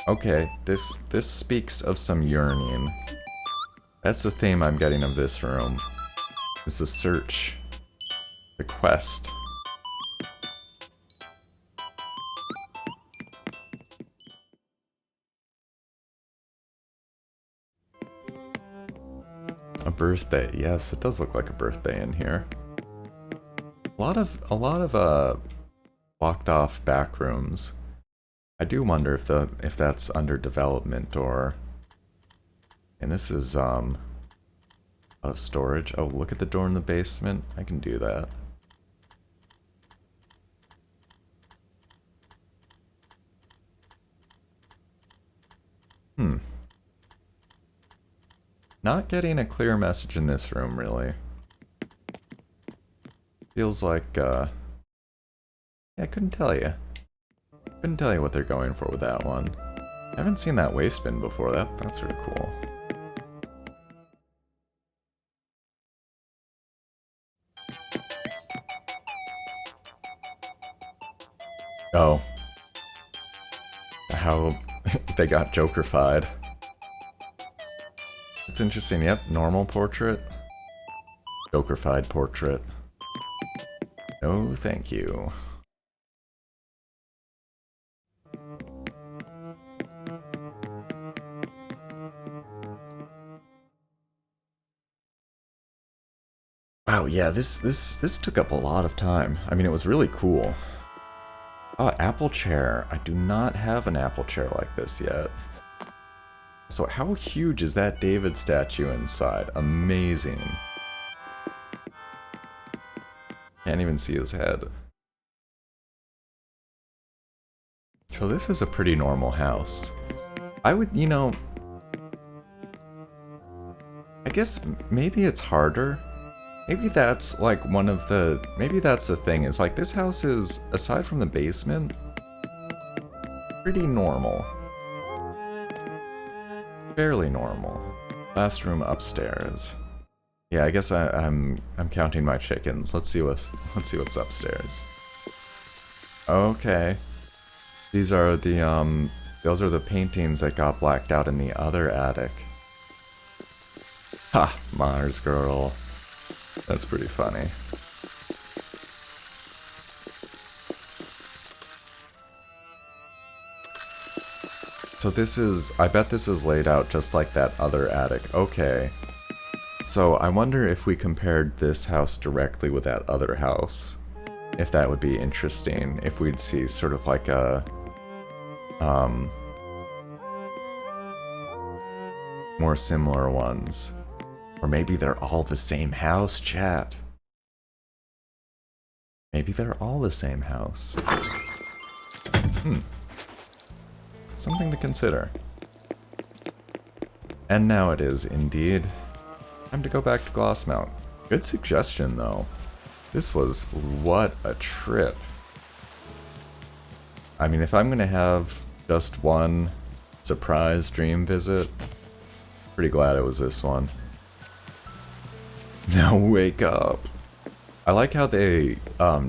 okay, this speaks of some yearning. That's the theme I'm getting of this room. Is the search. The quest. A birthday. Yes, it does look like a birthday in here. A lot of blocked off back rooms. I do wonder if that's under development or. And this is out of storage. Oh, look at the door in the basement. I can do that. Not getting a clear message in this room, really. Feels like, yeah, I couldn't tell you. Couldn't tell you what they're going for with that one. I haven't seen that waste bin before. That's sort of cool. Oh. How they got Joker-fied. It's interesting. Yep, normal portrait. Joker-fied portrait. No, thank you. Wow, yeah, this took up a lot of time. I mean, it was really cool. Oh, apple chair. I do not have an apple chair like this yet. So how huge is that David statue inside? Amazing. Can't even see his head. So this is a pretty normal house. I would, you know... I guess maybe it's harder. Maybe that's like one of the... Maybe that's the thing, is like this house is, aside from the basement, pretty normal. Fairly normal. Last room upstairs. Yeah, I guess I'm counting my chickens. Let's see what's upstairs. Okay. These are the those are the paintings that got blacked out in the other attic. Ha, Mars girl. That's pretty funny. So this is, I bet this is laid out just like that other attic. Okay. So I wonder if we compared this house directly with that other house, if that would be interesting, if we'd see sort of like a, more similar ones. Or maybe they're all the same house, chat. Maybe they're all the same house. Something to consider. And now it is, indeed. Time to go back to Glossmount. Good suggestion, though. This was what a trip. I mean, if I'm gonna have just one surprise dream visit, pretty glad it was this one. Now wake up. I like how they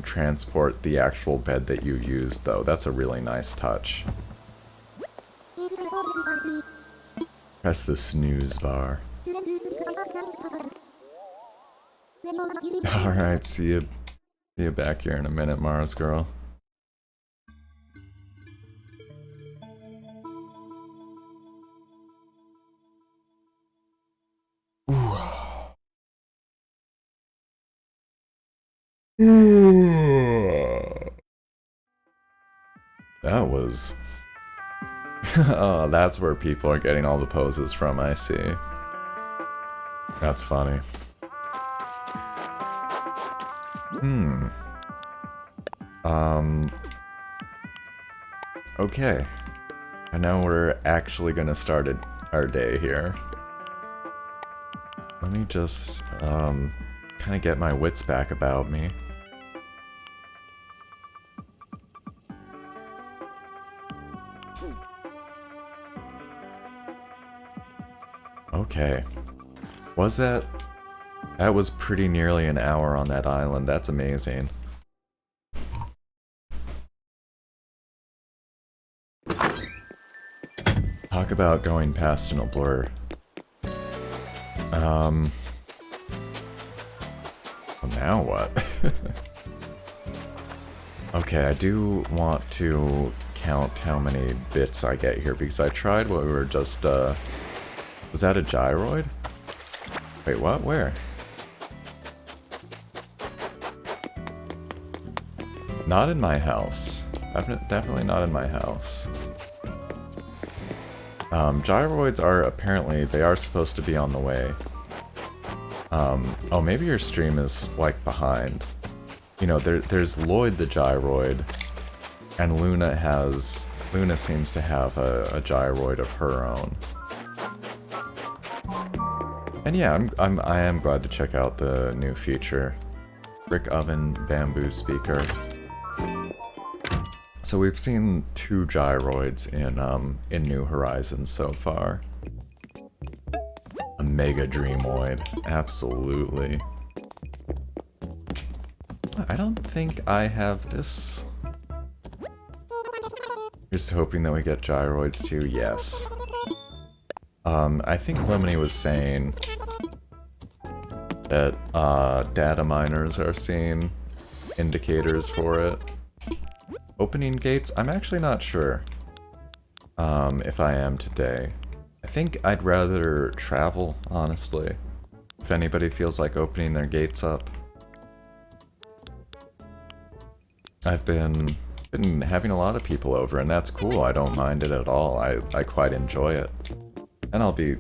transport the actual bed that you used, though. That's a really nice touch. Press the snooze bar. Alright, see you back here in a minute, Mars girl. Ooh. That was... Oh, that's where people are getting all the poses from, I see. That's funny. Okay. And now we're actually gonna start our day here. Let me just, kind of get my wits back about me. Okay. Was that... That was pretty nearly an hour on that island. That's amazing. Talk about going past in a blur. Well, now what? Okay, I do want to count how many bits I get here, because I tried what we were just, was that a gyroid? Wait, what? Where? Not in my house. Definitely not in my house. Gyroids are apparently, they are supposed to be on the way. Oh, maybe your stream is, like, behind. You know, there's Lloyd the gyroid, and Luna seems to have a gyroid of her own. And yeah, I am glad to check out the new feature. Brick oven bamboo speaker. So we've seen 2 gyroids in New Horizons so far. A Mega Dreamoid, absolutely. I don't think I have this. Just hoping that we get gyroids too, yes. I think Lemony was saying that data miners are seeing indicators for it. Opening gates? I'm actually not sure if I am today. I think I'd rather travel, honestly. If anybody feels like opening their gates up. I've been having a lot of people over, and that's cool. I don't mind it at all. I quite enjoy it. And I'll be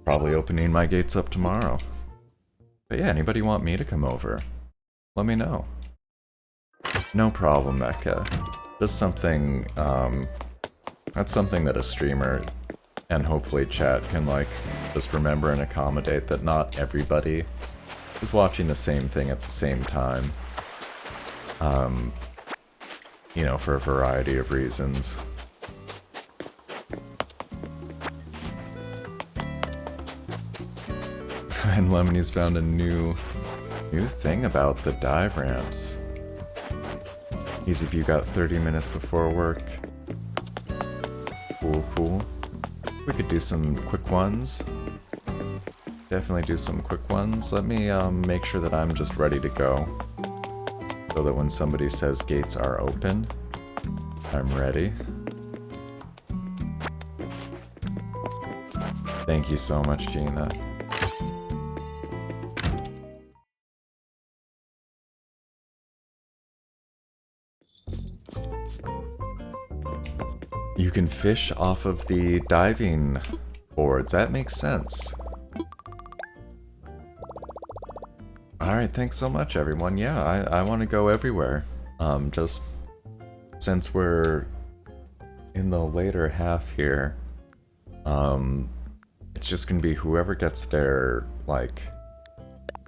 probably opening my gates up tomorrow. But yeah, anybody want me to come over? Let me know. No problem, Mecca. Just something, that's something that a streamer and hopefully chat can, like, just remember and accommodate, that not everybody is watching the same thing at the same time. You know, for a variety of reasons. And Lemony's found a new thing about the dive ramps. Easy if you got 30 minutes before work. Cool, cool. We could do some quick ones. Definitely do some quick ones. Let me make sure that I'm just ready to go. So that when somebody says gates are open, I'm ready. Thank you so much, Gina. You can fish off of the diving boards. That makes sense. Alright, thanks so much, everyone. Yeah, I want to go everywhere. Just since we're in the later half here, it's just gonna be whoever gets their, like,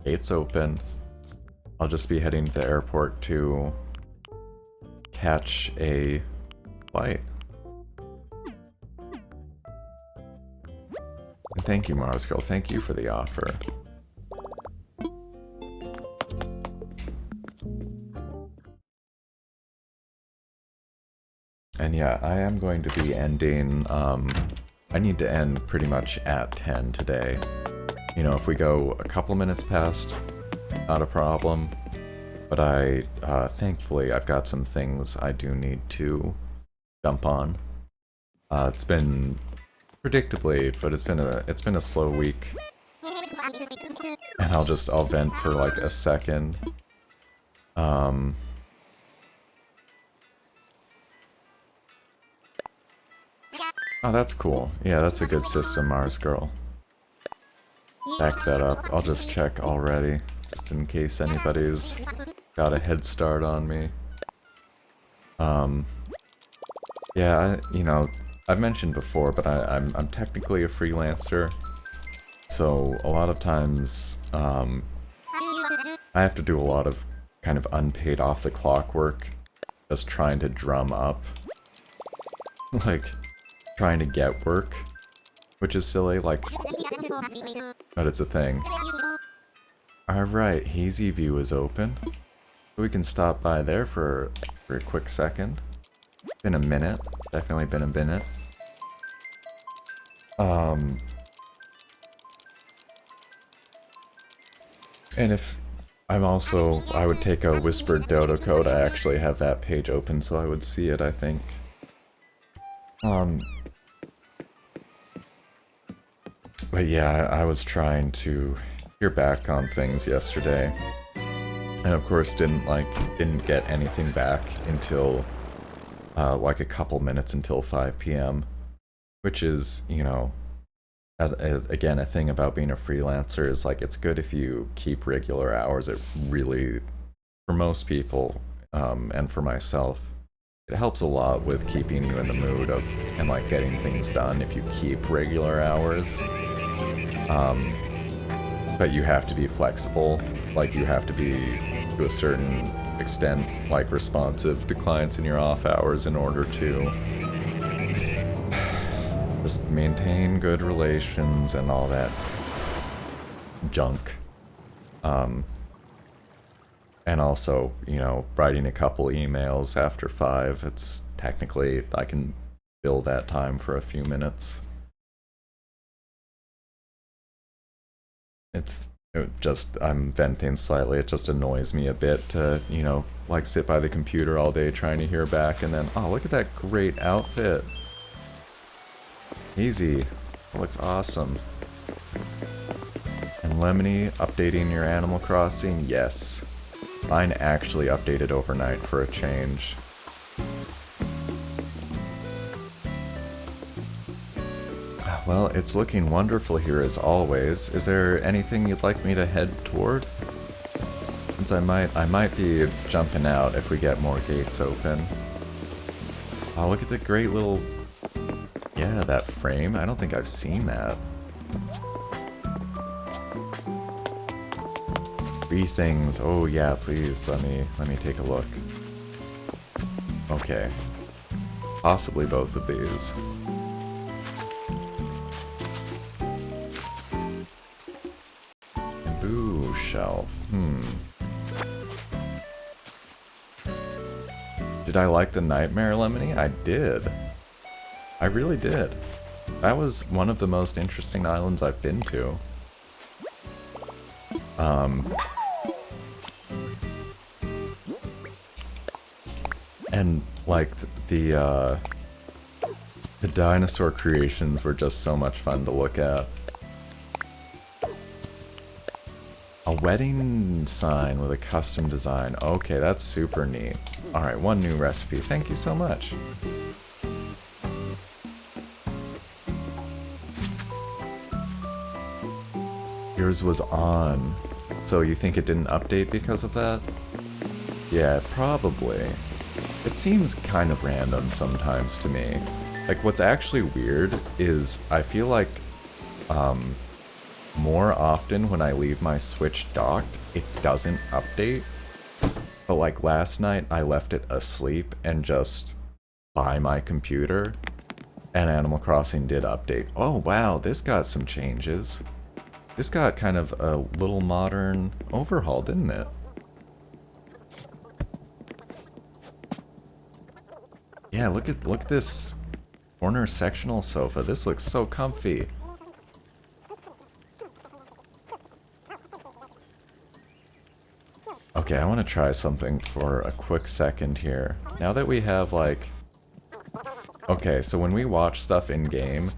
gates open. I'll just be heading to the airport to catch a flight. And thank you, Mars Girl. Thank you for the offer. And yeah, I am going to be ending, I need to end pretty much at 10 today. You know, if we go a couple minutes past, not a problem. But thankfully, I've got some things I do need to jump on. It's been, predictably, but it's been a slow week. And I'll vent for like a second. Oh, that's cool. Yeah, that's a good system, Mars Girl. Back that up. I'll just check already, just in case anybody's got a head start on me. Yeah, I've mentioned before, but I'm technically a freelancer, so a lot of times, I have to do a lot of kind of unpaid off-the-clock work, just trying to drum up, like, trying to get work, which is silly, like, but it's a thing. Alright, Hazy View is open. We can stop by there for a quick second. Been a minute. Definitely been a minute. And if I would take a Whispered Dodo code. I actually have that page open, so I would see it, I think. But yeah, I was trying to hear back on things yesterday. And of course didn't get anything back until, like a couple minutes until 5 p.m. Which is, again, a thing about being a freelancer is, like, it's good if you keep regular hours. It really, for most people, and for myself, it helps a lot with keeping you in the mood of, and, like, getting things done if you keep regular hours. But you have to be flexible. Like, you have to be, to a certain extent, like, responsive to clients in your off hours in order to just maintain good relations and all that junk. And also, writing a couple emails after 5, it's technically, I can fill that time for a few minutes. I'm venting slightly, it just annoys me a bit to, like, sit by the computer all day trying to hear back and then, oh, look at that great outfit. Easy. That looks awesome. And Lemony, updating your Animal Crossing? Yes. Mine actually updated overnight for a change. Well, it's looking wonderful here as always. Is there anything you'd like me to head toward? Since I might be jumping out if we get more gates open. Oh, look at the great little... Yeah, that frame. I don't think I've seen that. 3 things. Oh yeah, please let me take a look. Okay. Possibly both of these. Bamboo shelf. Did I like the Nightmare, Lemony? I did. I really did. That was one of the most interesting islands I've been to. And, like, the dinosaur creations were just so much fun to look at. A wedding sign with a custom design. Okay, that's super neat. Alright, 1 new recipe. Thank you so much. Yours was on. So you think it didn't update because of that? Yeah, probably. It seems kind of random sometimes to me. Like, what's actually weird is I feel like more often when I leave my Switch docked, it doesn't update. But like last night, I left it asleep and just by my computer, and Animal Crossing did update. Oh wow, this got some changes. This got kind of a little modern overhaul, didn't it? Yeah, look at this corner sectional sofa. This looks so comfy. Okay, I want to try something for a quick second here. Now that we have, like... Okay, so when we watch stuff in-game,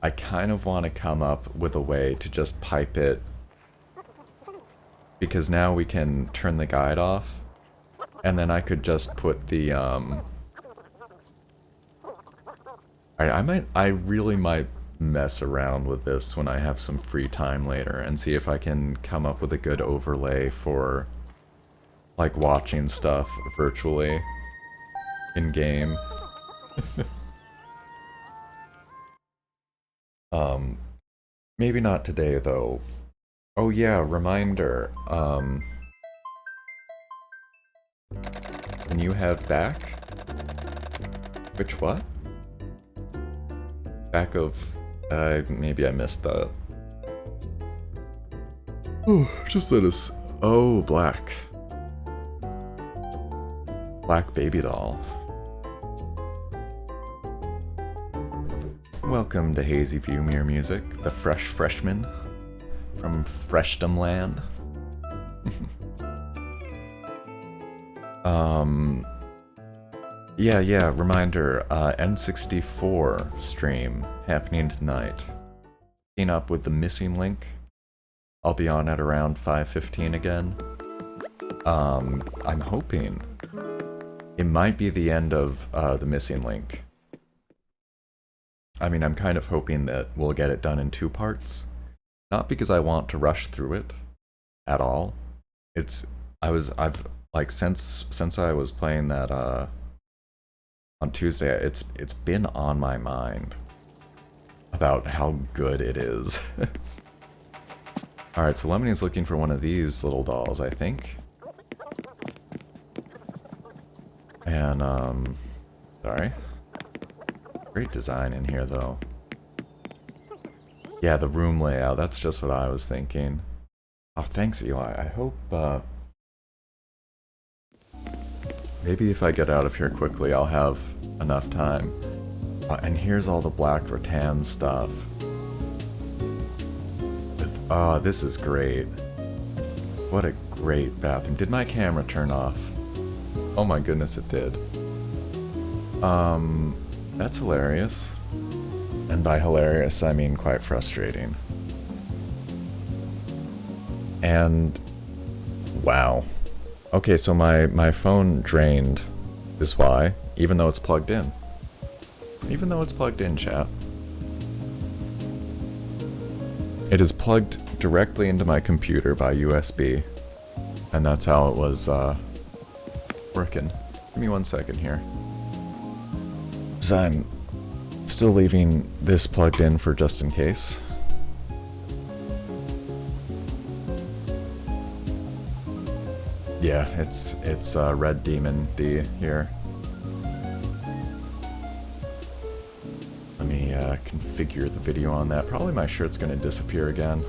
I kind of want to come up with a way to just pipe it. Because now we can turn the guide off, and then I could just put the, Alright, I really might mess around with this when I have some free time later and see if I can come up with a good overlay for, like, watching stuff virtually in-game. Maybe not today, though. Oh yeah, reminder, when you have back? Which what? Back of... maybe I missed that. Oh, just let us... Oh, black. Black baby doll. Welcome to Hazy View Mirror Music, the fresh freshman from Freshdom Land. Yeah, reminder, N64 stream happening tonight. Keeping up with the missing link. I'll be on at around 5:15 again. I'm hoping it might be the end of the missing link. I mean, I'm kind of hoping that we'll get it done in 2 parts. Not because I want to rush through it at all. I've like since I was playing that on Tuesday, it's been on my mind about how good it is. Alright, so Lemonade looking for one of these little dolls, I think. And, sorry. Great design in here, though. Yeah, the room layout, that's just what I was thinking. Oh, thanks, Eli. I hope, maybe if I get out of here quickly, I'll have enough time. And here's all the black rattan stuff. Oh, this is great. What a great bathroom. Did my camera turn off? Oh my goodness, it did. That's hilarious. And by hilarious, I mean quite frustrating. And... wow. Okay, so my phone drained is why, even though it's plugged in. Even though it's plugged in, chat. It is plugged directly into my computer by USB. And that's how it was, working. Give me 1 second here. Because I'm still leaving this plugged in for just in case. Yeah, it's Red Demon D here. Let me configure the video on that. Probably my shirt's gonna disappear again.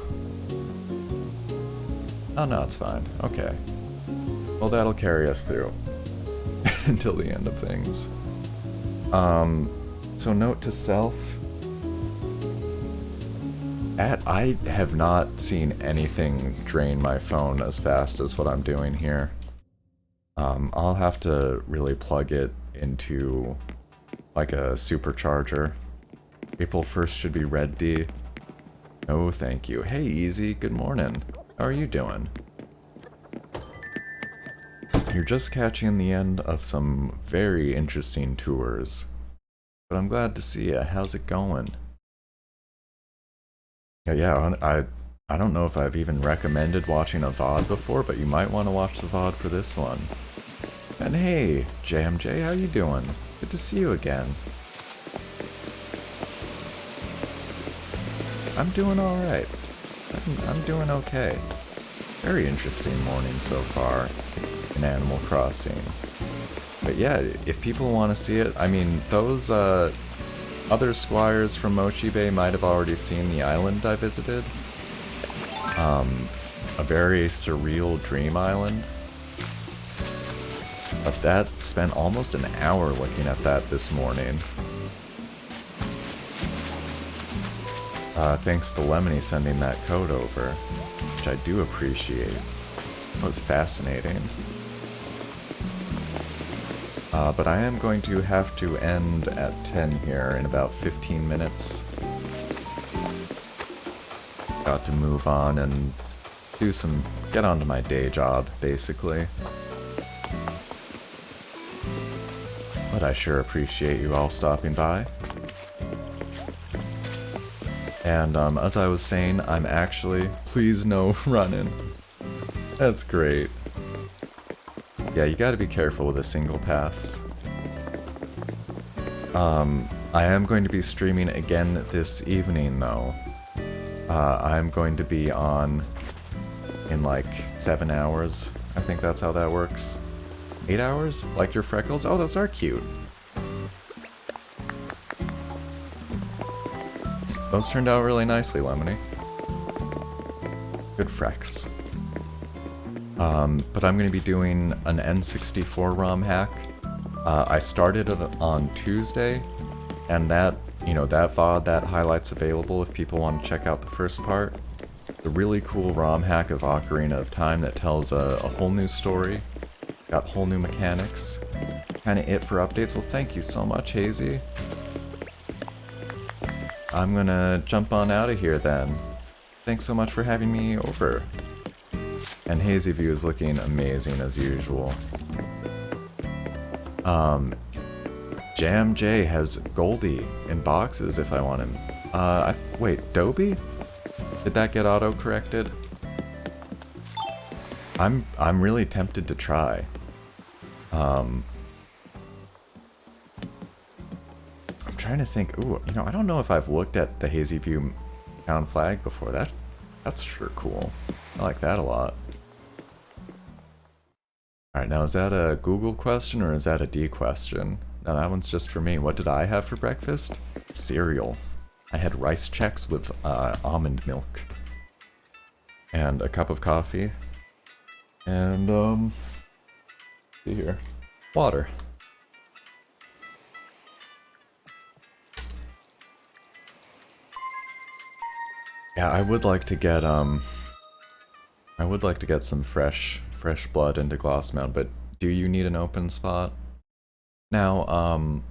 Oh no, it's fine. Okay. Well, that'll carry us through until the end of things. So note to self. I have not seen anything drain my phone as fast as what I'm doing here. I'll have to really plug it into like a supercharger. April 1st should be Red D. No, thank you. Hey, Easy, good morning. How are you doing? You're just catching the end of some very interesting tours. But I'm glad to see you. How's it going? Yeah, I don't know if I've even recommended watching a VOD before, but you might want to watch the VOD for this one. And hey, JMJ, how you doing? Good to see you again. I'm doing alright. I'm doing okay. Very interesting morning so far in Animal Crossing. But yeah, if people want to see it, I mean, those other squires from Mochi Bay might have already seen the island I visited. A very surreal dream island. But that spent almost an hour looking at that this morning. Thanks to Lemony sending that code over, which I do appreciate. It was fascinating. But I am going to have to end at 10 here in about 15 minutes. Got to move on and get on to my day job, basically. But I sure appreciate you all stopping by. And as I was saying, I'm actually... Please no running. That's great. Yeah, you gotta be careful with the single paths. I am going to be streaming again this evening, though. I'm going to be on in like 7 hours. I think that's how that works. 8 hours? Like your freckles? Oh, those are cute. Those turned out really nicely, Lemony. Good frecks. But I'm going to be doing an N64 ROM hack. I started it on Tuesday, and that, you know, that VOD, that highlight's available if people want to check out the first part. The really cool ROM hack of Ocarina of Time that tells a whole new story. Got whole new mechanics. Kinda it for updates. Well, thank you so much, Hazy. I'm gonna jump on out of here then. Thanks so much for having me over. And Hazy View is looking amazing as usual. Jam J has Goldie in boxes if I want him. Wait, Dobie? Did that get auto-corrected? I'm really tempted to try. I'm trying to think. Ooh, you know, I don't know if I've looked at the Hazy View town flag before. That's sure cool. I like that a lot. Alright, now is that a Google question or is that a D question? No, that one's just for me. What did I have for breakfast? Cereal. I had rice checks with almond milk. And a cup of coffee. And, see here. Water. Yeah, I would like to get some fresh blood into Glossmount, but do you need an open spot? Now,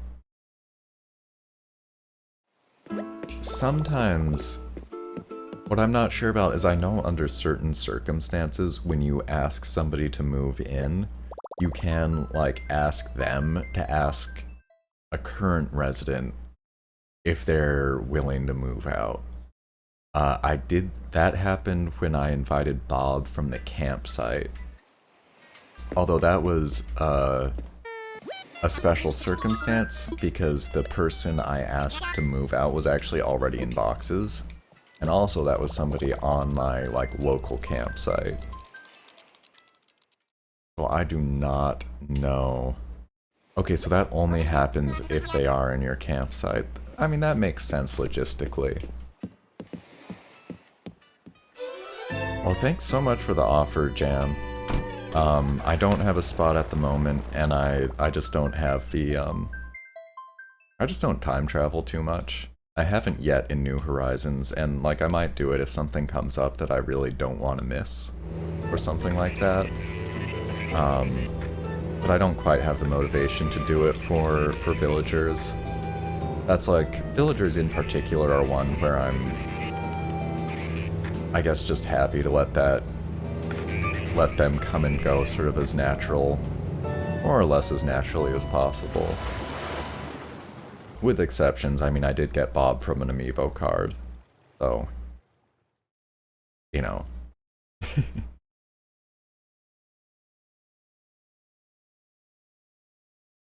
sometimes what I'm not sure about is I know under certain circumstances when you ask somebody to move in, you can like ask them to ask a current resident if they're willing to move out. That happened when I invited Bob from the campsite. Although that was a special circumstance because the person I asked to move out was actually already in boxes. And also that was somebody on my like local campsite. So I do not know. Okay, so that only happens if they are in your campsite. I mean, that makes sense logistically. Well, thanks so much for the offer, Jam. I don't have a spot at the moment, and I just don't have the, I just don't time travel too much. I haven't yet in New Horizons, and, like, I might do it if something comes up that I really don't want to miss, or something like that. But I don't quite have the motivation to do it for villagers. That's like, villagers in particular are one where I'm, I guess, just happy to let them come and go sort of as natural, more or less as naturally as possible. With exceptions. I mean, I did get Bob from an amiibo card, so, you know.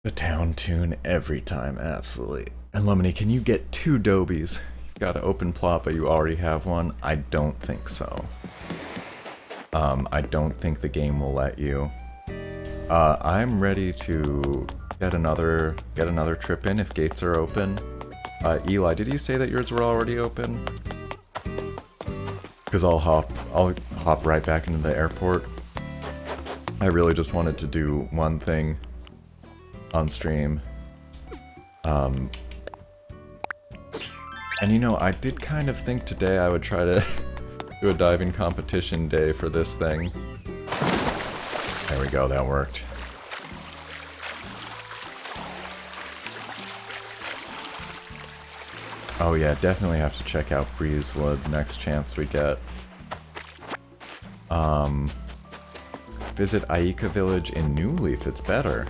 The town tune every time, absolutely. And Lemony, can you get 2 Dobies? You've got an open plot, but you already have one? I don't think so. I don't think the game will let you. I'm ready to get another trip in if gates are open. Eli, did you say that yours were already open? Because I'll hop right back into the airport. I really just wanted to do one thing on stream. And you know, I did kind of think today I would try to do a diving competition day for this thing. There we go, that worked. Oh yeah, definitely have to check out Breezewood next chance we get. Visit Aika Village in New Leaf, it's better.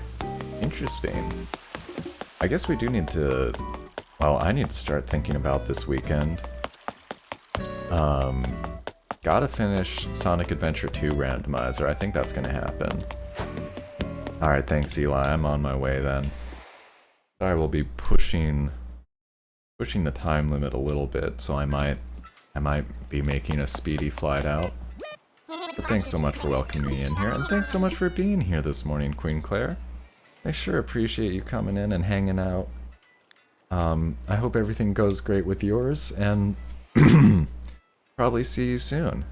Interesting. I guess we do need to... Well, I need to start thinking about this weekend. Um, gotta finish Sonic Adventure 2 Randomizer. I think that's gonna happen. Alright, thanks Eli. I'm on my way then. Sorry, we'll be pushing the time limit a little bit, so I might be making a speedy flight out. But thanks so much for welcoming me in here, and thanks so much for being here this morning, Queen Claire. I sure appreciate you coming in and hanging out. I hope everything goes great with yours, and probably see you soon.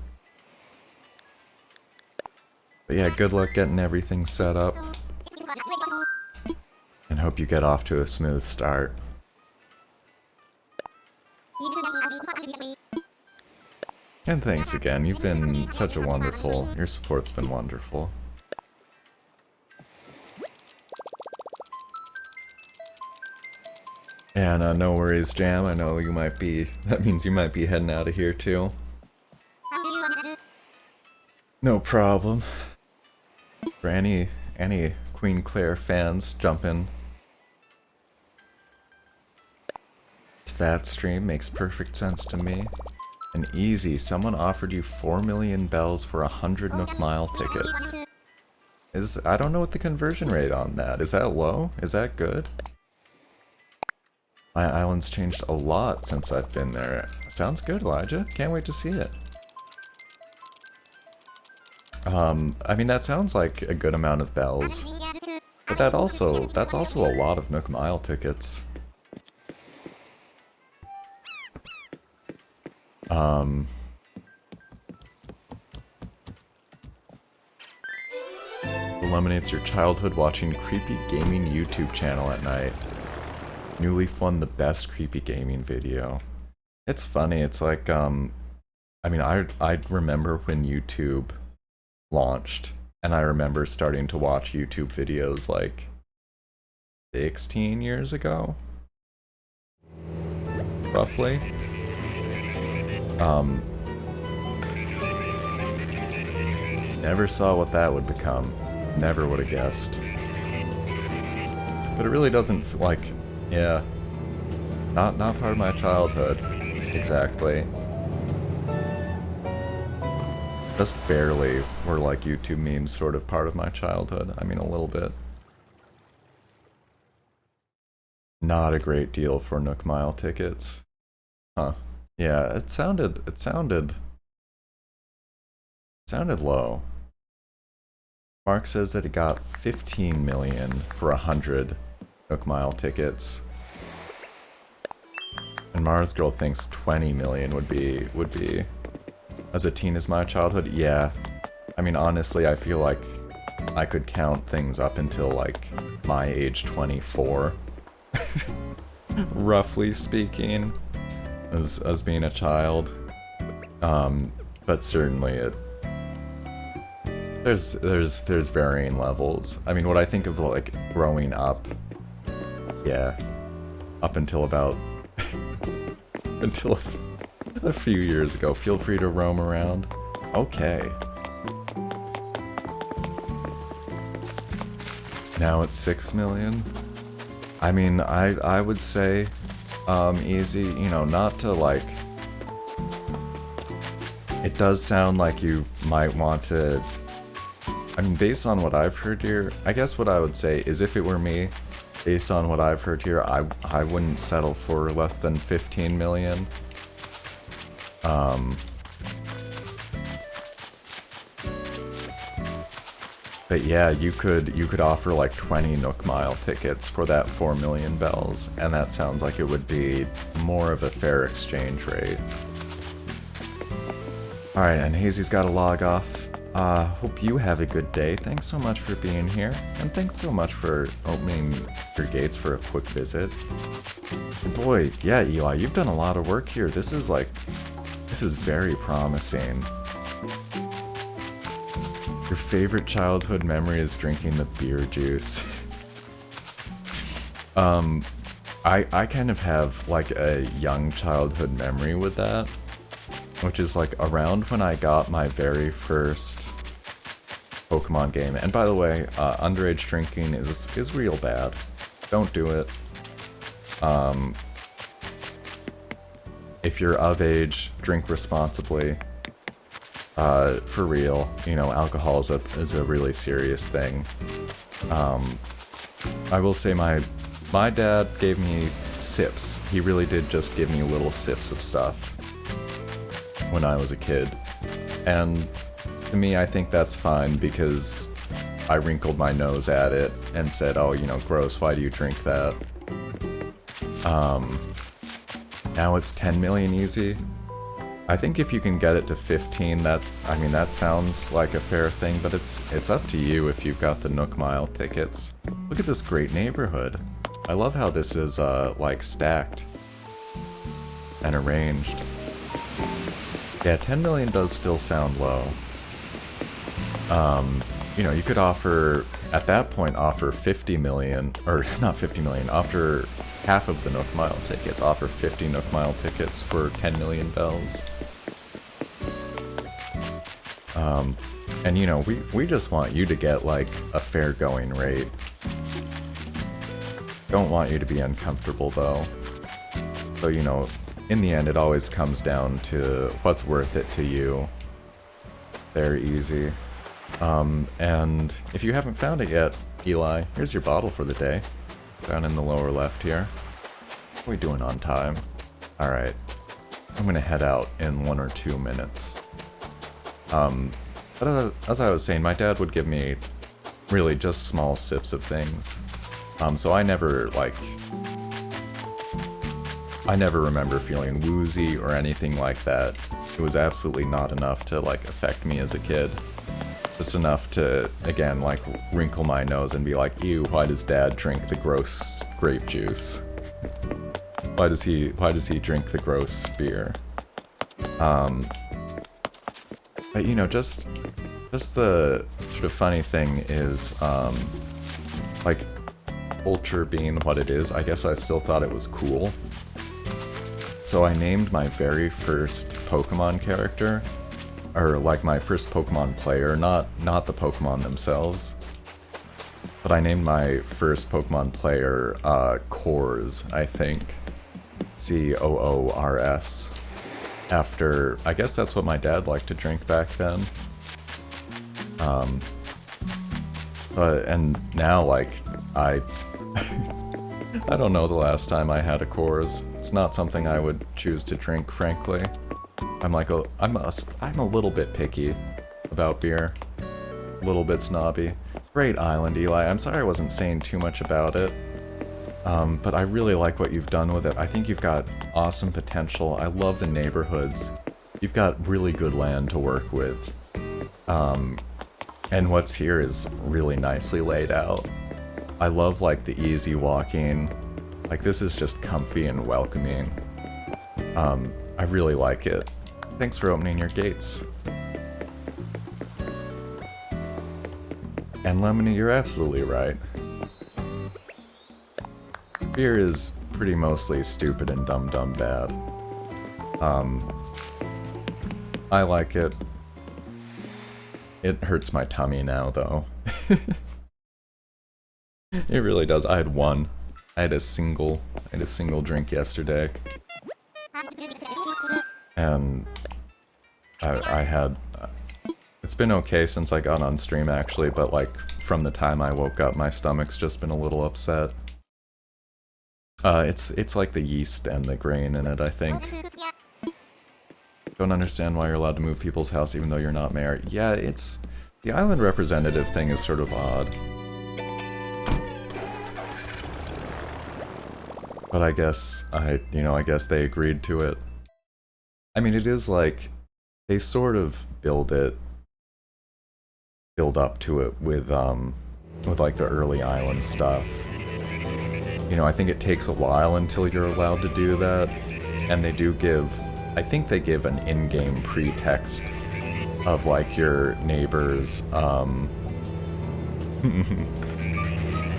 But yeah, good luck getting everything set up. And hope you get off to a smooth start. And thanks again, you've been such a wonderful, your support's been wonderful. And no worries, Jam, I know you might be, that means you might be heading out of here too. No problem. For any Queen Claire fans jumping to that stream makes perfect sense to me. And easy, someone offered you 4 million bells for 100 Nook Mile tickets. I don't know what the conversion rate on that. Is that low? Is that good? My island's changed a lot since I've been there. Sounds good, Elijah. Can't wait to see it. I mean, that sounds like a good amount of bells. But that's also a lot of Nook Mile tickets. Eliminates your childhood watching creepy gaming YouTube channel at night. Newly won the best creepy gaming video. It's funny, it's like, I mean, I remember when YouTube launched, and I remember starting to watch YouTube videos like 16 years ago, roughly. Never saw what that would become. Never would have guessed. But it really doesn't, like, yeah, not part of my childhood, exactly. Just barely were like YouTube memes sort of part of my childhood. I mean, a little bit. Not a great deal for Nook Mile tickets. Huh. Yeah, it sounded low. Mark says that he got 15 million for 100 Nook Mile tickets. And Mars Girl thinks 20 million would be as a teen as my childhood. Yeah. I mean, honestly, I feel like I could count things up until like my age 24. Roughly speaking, as being a child. But certainly there's varying levels. I mean, what I think of like growing up, yeah, up until about until a few years ago. Feel free to roam around. Okay. Now it's 6 million. I mean, I would say easy, you know, not to like. It does sound like you might want to. I mean, based on what I've heard here, I guess what I would say is if it were me, based on what I've heard here, I wouldn't settle for less than 15 million. But yeah, you could offer like 20 Nook Mile tickets for that 4 million bells, and that sounds like it would be more of a fair exchange rate. Alright, and Hazy's gotta log off. Hope you have a good day. Thanks so much for being here, and thanks so much for opening your gates for a quick visit. Boy, yeah, Eli, you've done a lot of work here. This is very promising. Your favorite childhood memory is drinking the beer juice. I kind of have like a young childhood memory with that, which is like around when I got my very first Pokemon game. And by the way, underage drinking is real bad. Don't do it. if you're of age, drink responsibly. For real, you know, alcohol is a really serious thing. I will say my dad gave me sips. He really did just give me little sips of stuff when I was a kid. And to me, I think that's fine because I wrinkled my nose at it and said, oh, you know, gross, why do you drink that? Now it's 10 million easy. I think if you can get it to 15, I mean, that sounds like a fair thing, but it's up to you if you've got the Nook Mile tickets. Look at this great neighborhood. I love how this is, like, stacked and arranged. Yeah, 10 million does still sound low. You know, you could offer, at that point, offer 50 million, or not 50 million, offer half of the Nook Mile tickets, offer 50 Nook Mile tickets for 10 million bells. And you know, we just want you to get, like, a fair going rate. Don't want you to be uncomfortable, though. So, you know, in the end, it always comes down to what's worth it to you. Very easy. And if you haven't found it yet, Eli, here's your bottle for the day. Down in the lower left here. What are we doing on time? Alright. I'm gonna head out in 1 or 2 minutes. But as I was saying, my dad would give me really just small sips of things. So I never remember feeling woozy or anything like that. It was absolutely not enough to, like, affect me as a kid. Just enough to, again, like, wrinkle my nose and be like, ew, why does Dad drink the gross grape juice? Why does he drink the gross beer? But, you know, just the sort of funny thing is, like, culture being what it is, I guess I still thought it was cool. So I named my very first Pokemon character, or like my first Pokemon player, not the Pokemon themselves, but I named my first Pokemon player Coors, I think. Coors. After, I guess that's what my dad liked to drink back then. And now, like, I don't know the last time I had a Coors. It's not something I would choose to drink, frankly. I'm a little bit picky about beer. A little bit snobby. Great island, Eli. I'm sorry I wasn't saying too much about it. But I really like what you've done with it. I think you've got awesome potential. I love the neighborhoods. You've got really good land to work with. And what's here is really nicely laid out. I love, like, the easy walking. Like, this is just comfy and welcoming. I really like it. Thanks for opening your gates. And Lemony, you're absolutely right. Beer is pretty mostly stupid and dumb bad. I like it. It hurts my tummy now, though. It really does. I had one. I had a single drink yesterday. And I had... It's been okay since I got on stream, actually, but, like, from the time I woke up, my stomach's just been a little upset. It's like the yeast and the grain in it, I think. Don't understand why you're allowed to move people's house even though you're not mayor. Yeah, it's... The island representative thing is sort of odd. But I guess, I guess they agreed to it. I mean, it is like... They sort of build up to it with like, the early island stuff. You know, I think it takes a while until you're allowed to do that, and they do give, I think they give an in-game pretext of, like, your neighbors,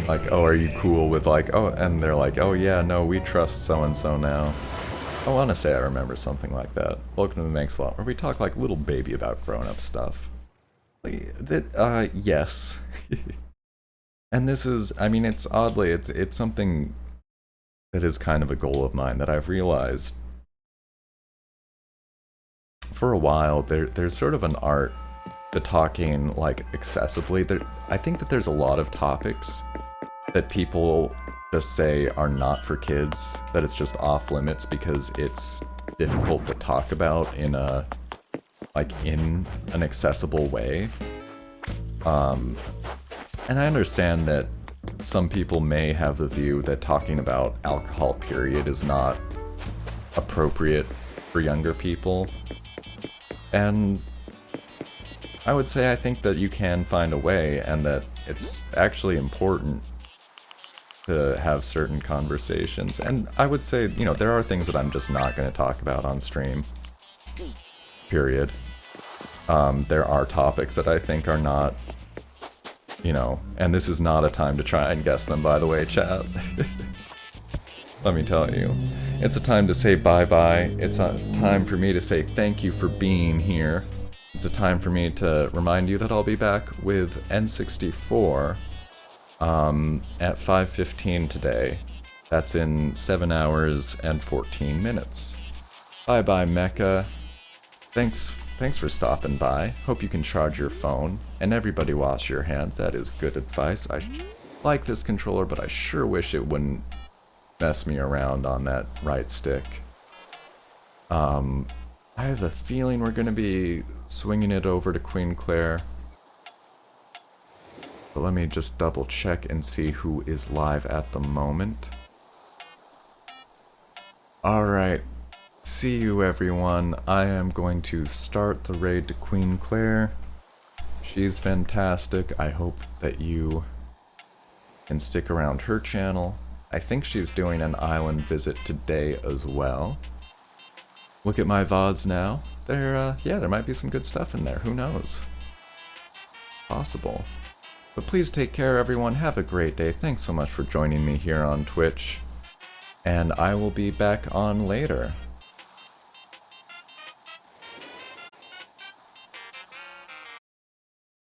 like, oh, are you cool with, like, oh, and they're like, oh yeah, no, we trust so-and-so now. I want to say I remember something like that. Welcome to the Manx Lot, where we talk like little baby about grown-up stuff. Yes. And this is, I mean, it's oddly, it's something that is kind of a goal of mine that I've realized for a while, there's sort of an art to talking, like, accessibly. I think that there's a lot of topics that people just say are not for kids, that it's just off limits because it's difficult to talk about in a, like, in an accessible way. And I understand that some people may have the view that talking about alcohol, period, is not appropriate for younger people. And I would say I think that you can find a way, and that it's actually important to have certain conversations. And I would say, you know, there are things that I'm just not going to talk about on stream. Period. There are topics that I think are not, you know, and this is not a time to try and guess them, by the way, chat. Let me tell you. It's a time to say bye-bye. It's a time for me to say thank you for being here. It's a time for me to remind you that I'll be back with N64 at 5:15 today. That's in 7 hours and 14 minutes. Bye-bye, Mecha. Thanks for stopping by. Hope you can charge your phone. And everybody wash your hands. That is good advice. I like this controller, but I sure wish it wouldn't mess me around on that right stick. I have a feeling we're going to be swinging it over to Queen Claire. But let me just double check and see who is live at the moment. Alright. See you, everyone. I am going to start the raid to Queen Claire. She's fantastic. I hope that you can stick around her channel. I think she's doing an island visit today as well. Look at my VODs now. Yeah, there might be some good stuff in there. Who knows? Possible. But please take care, everyone. Have a great day. Thanks so much for joining me here on Twitch. And I will be back on later.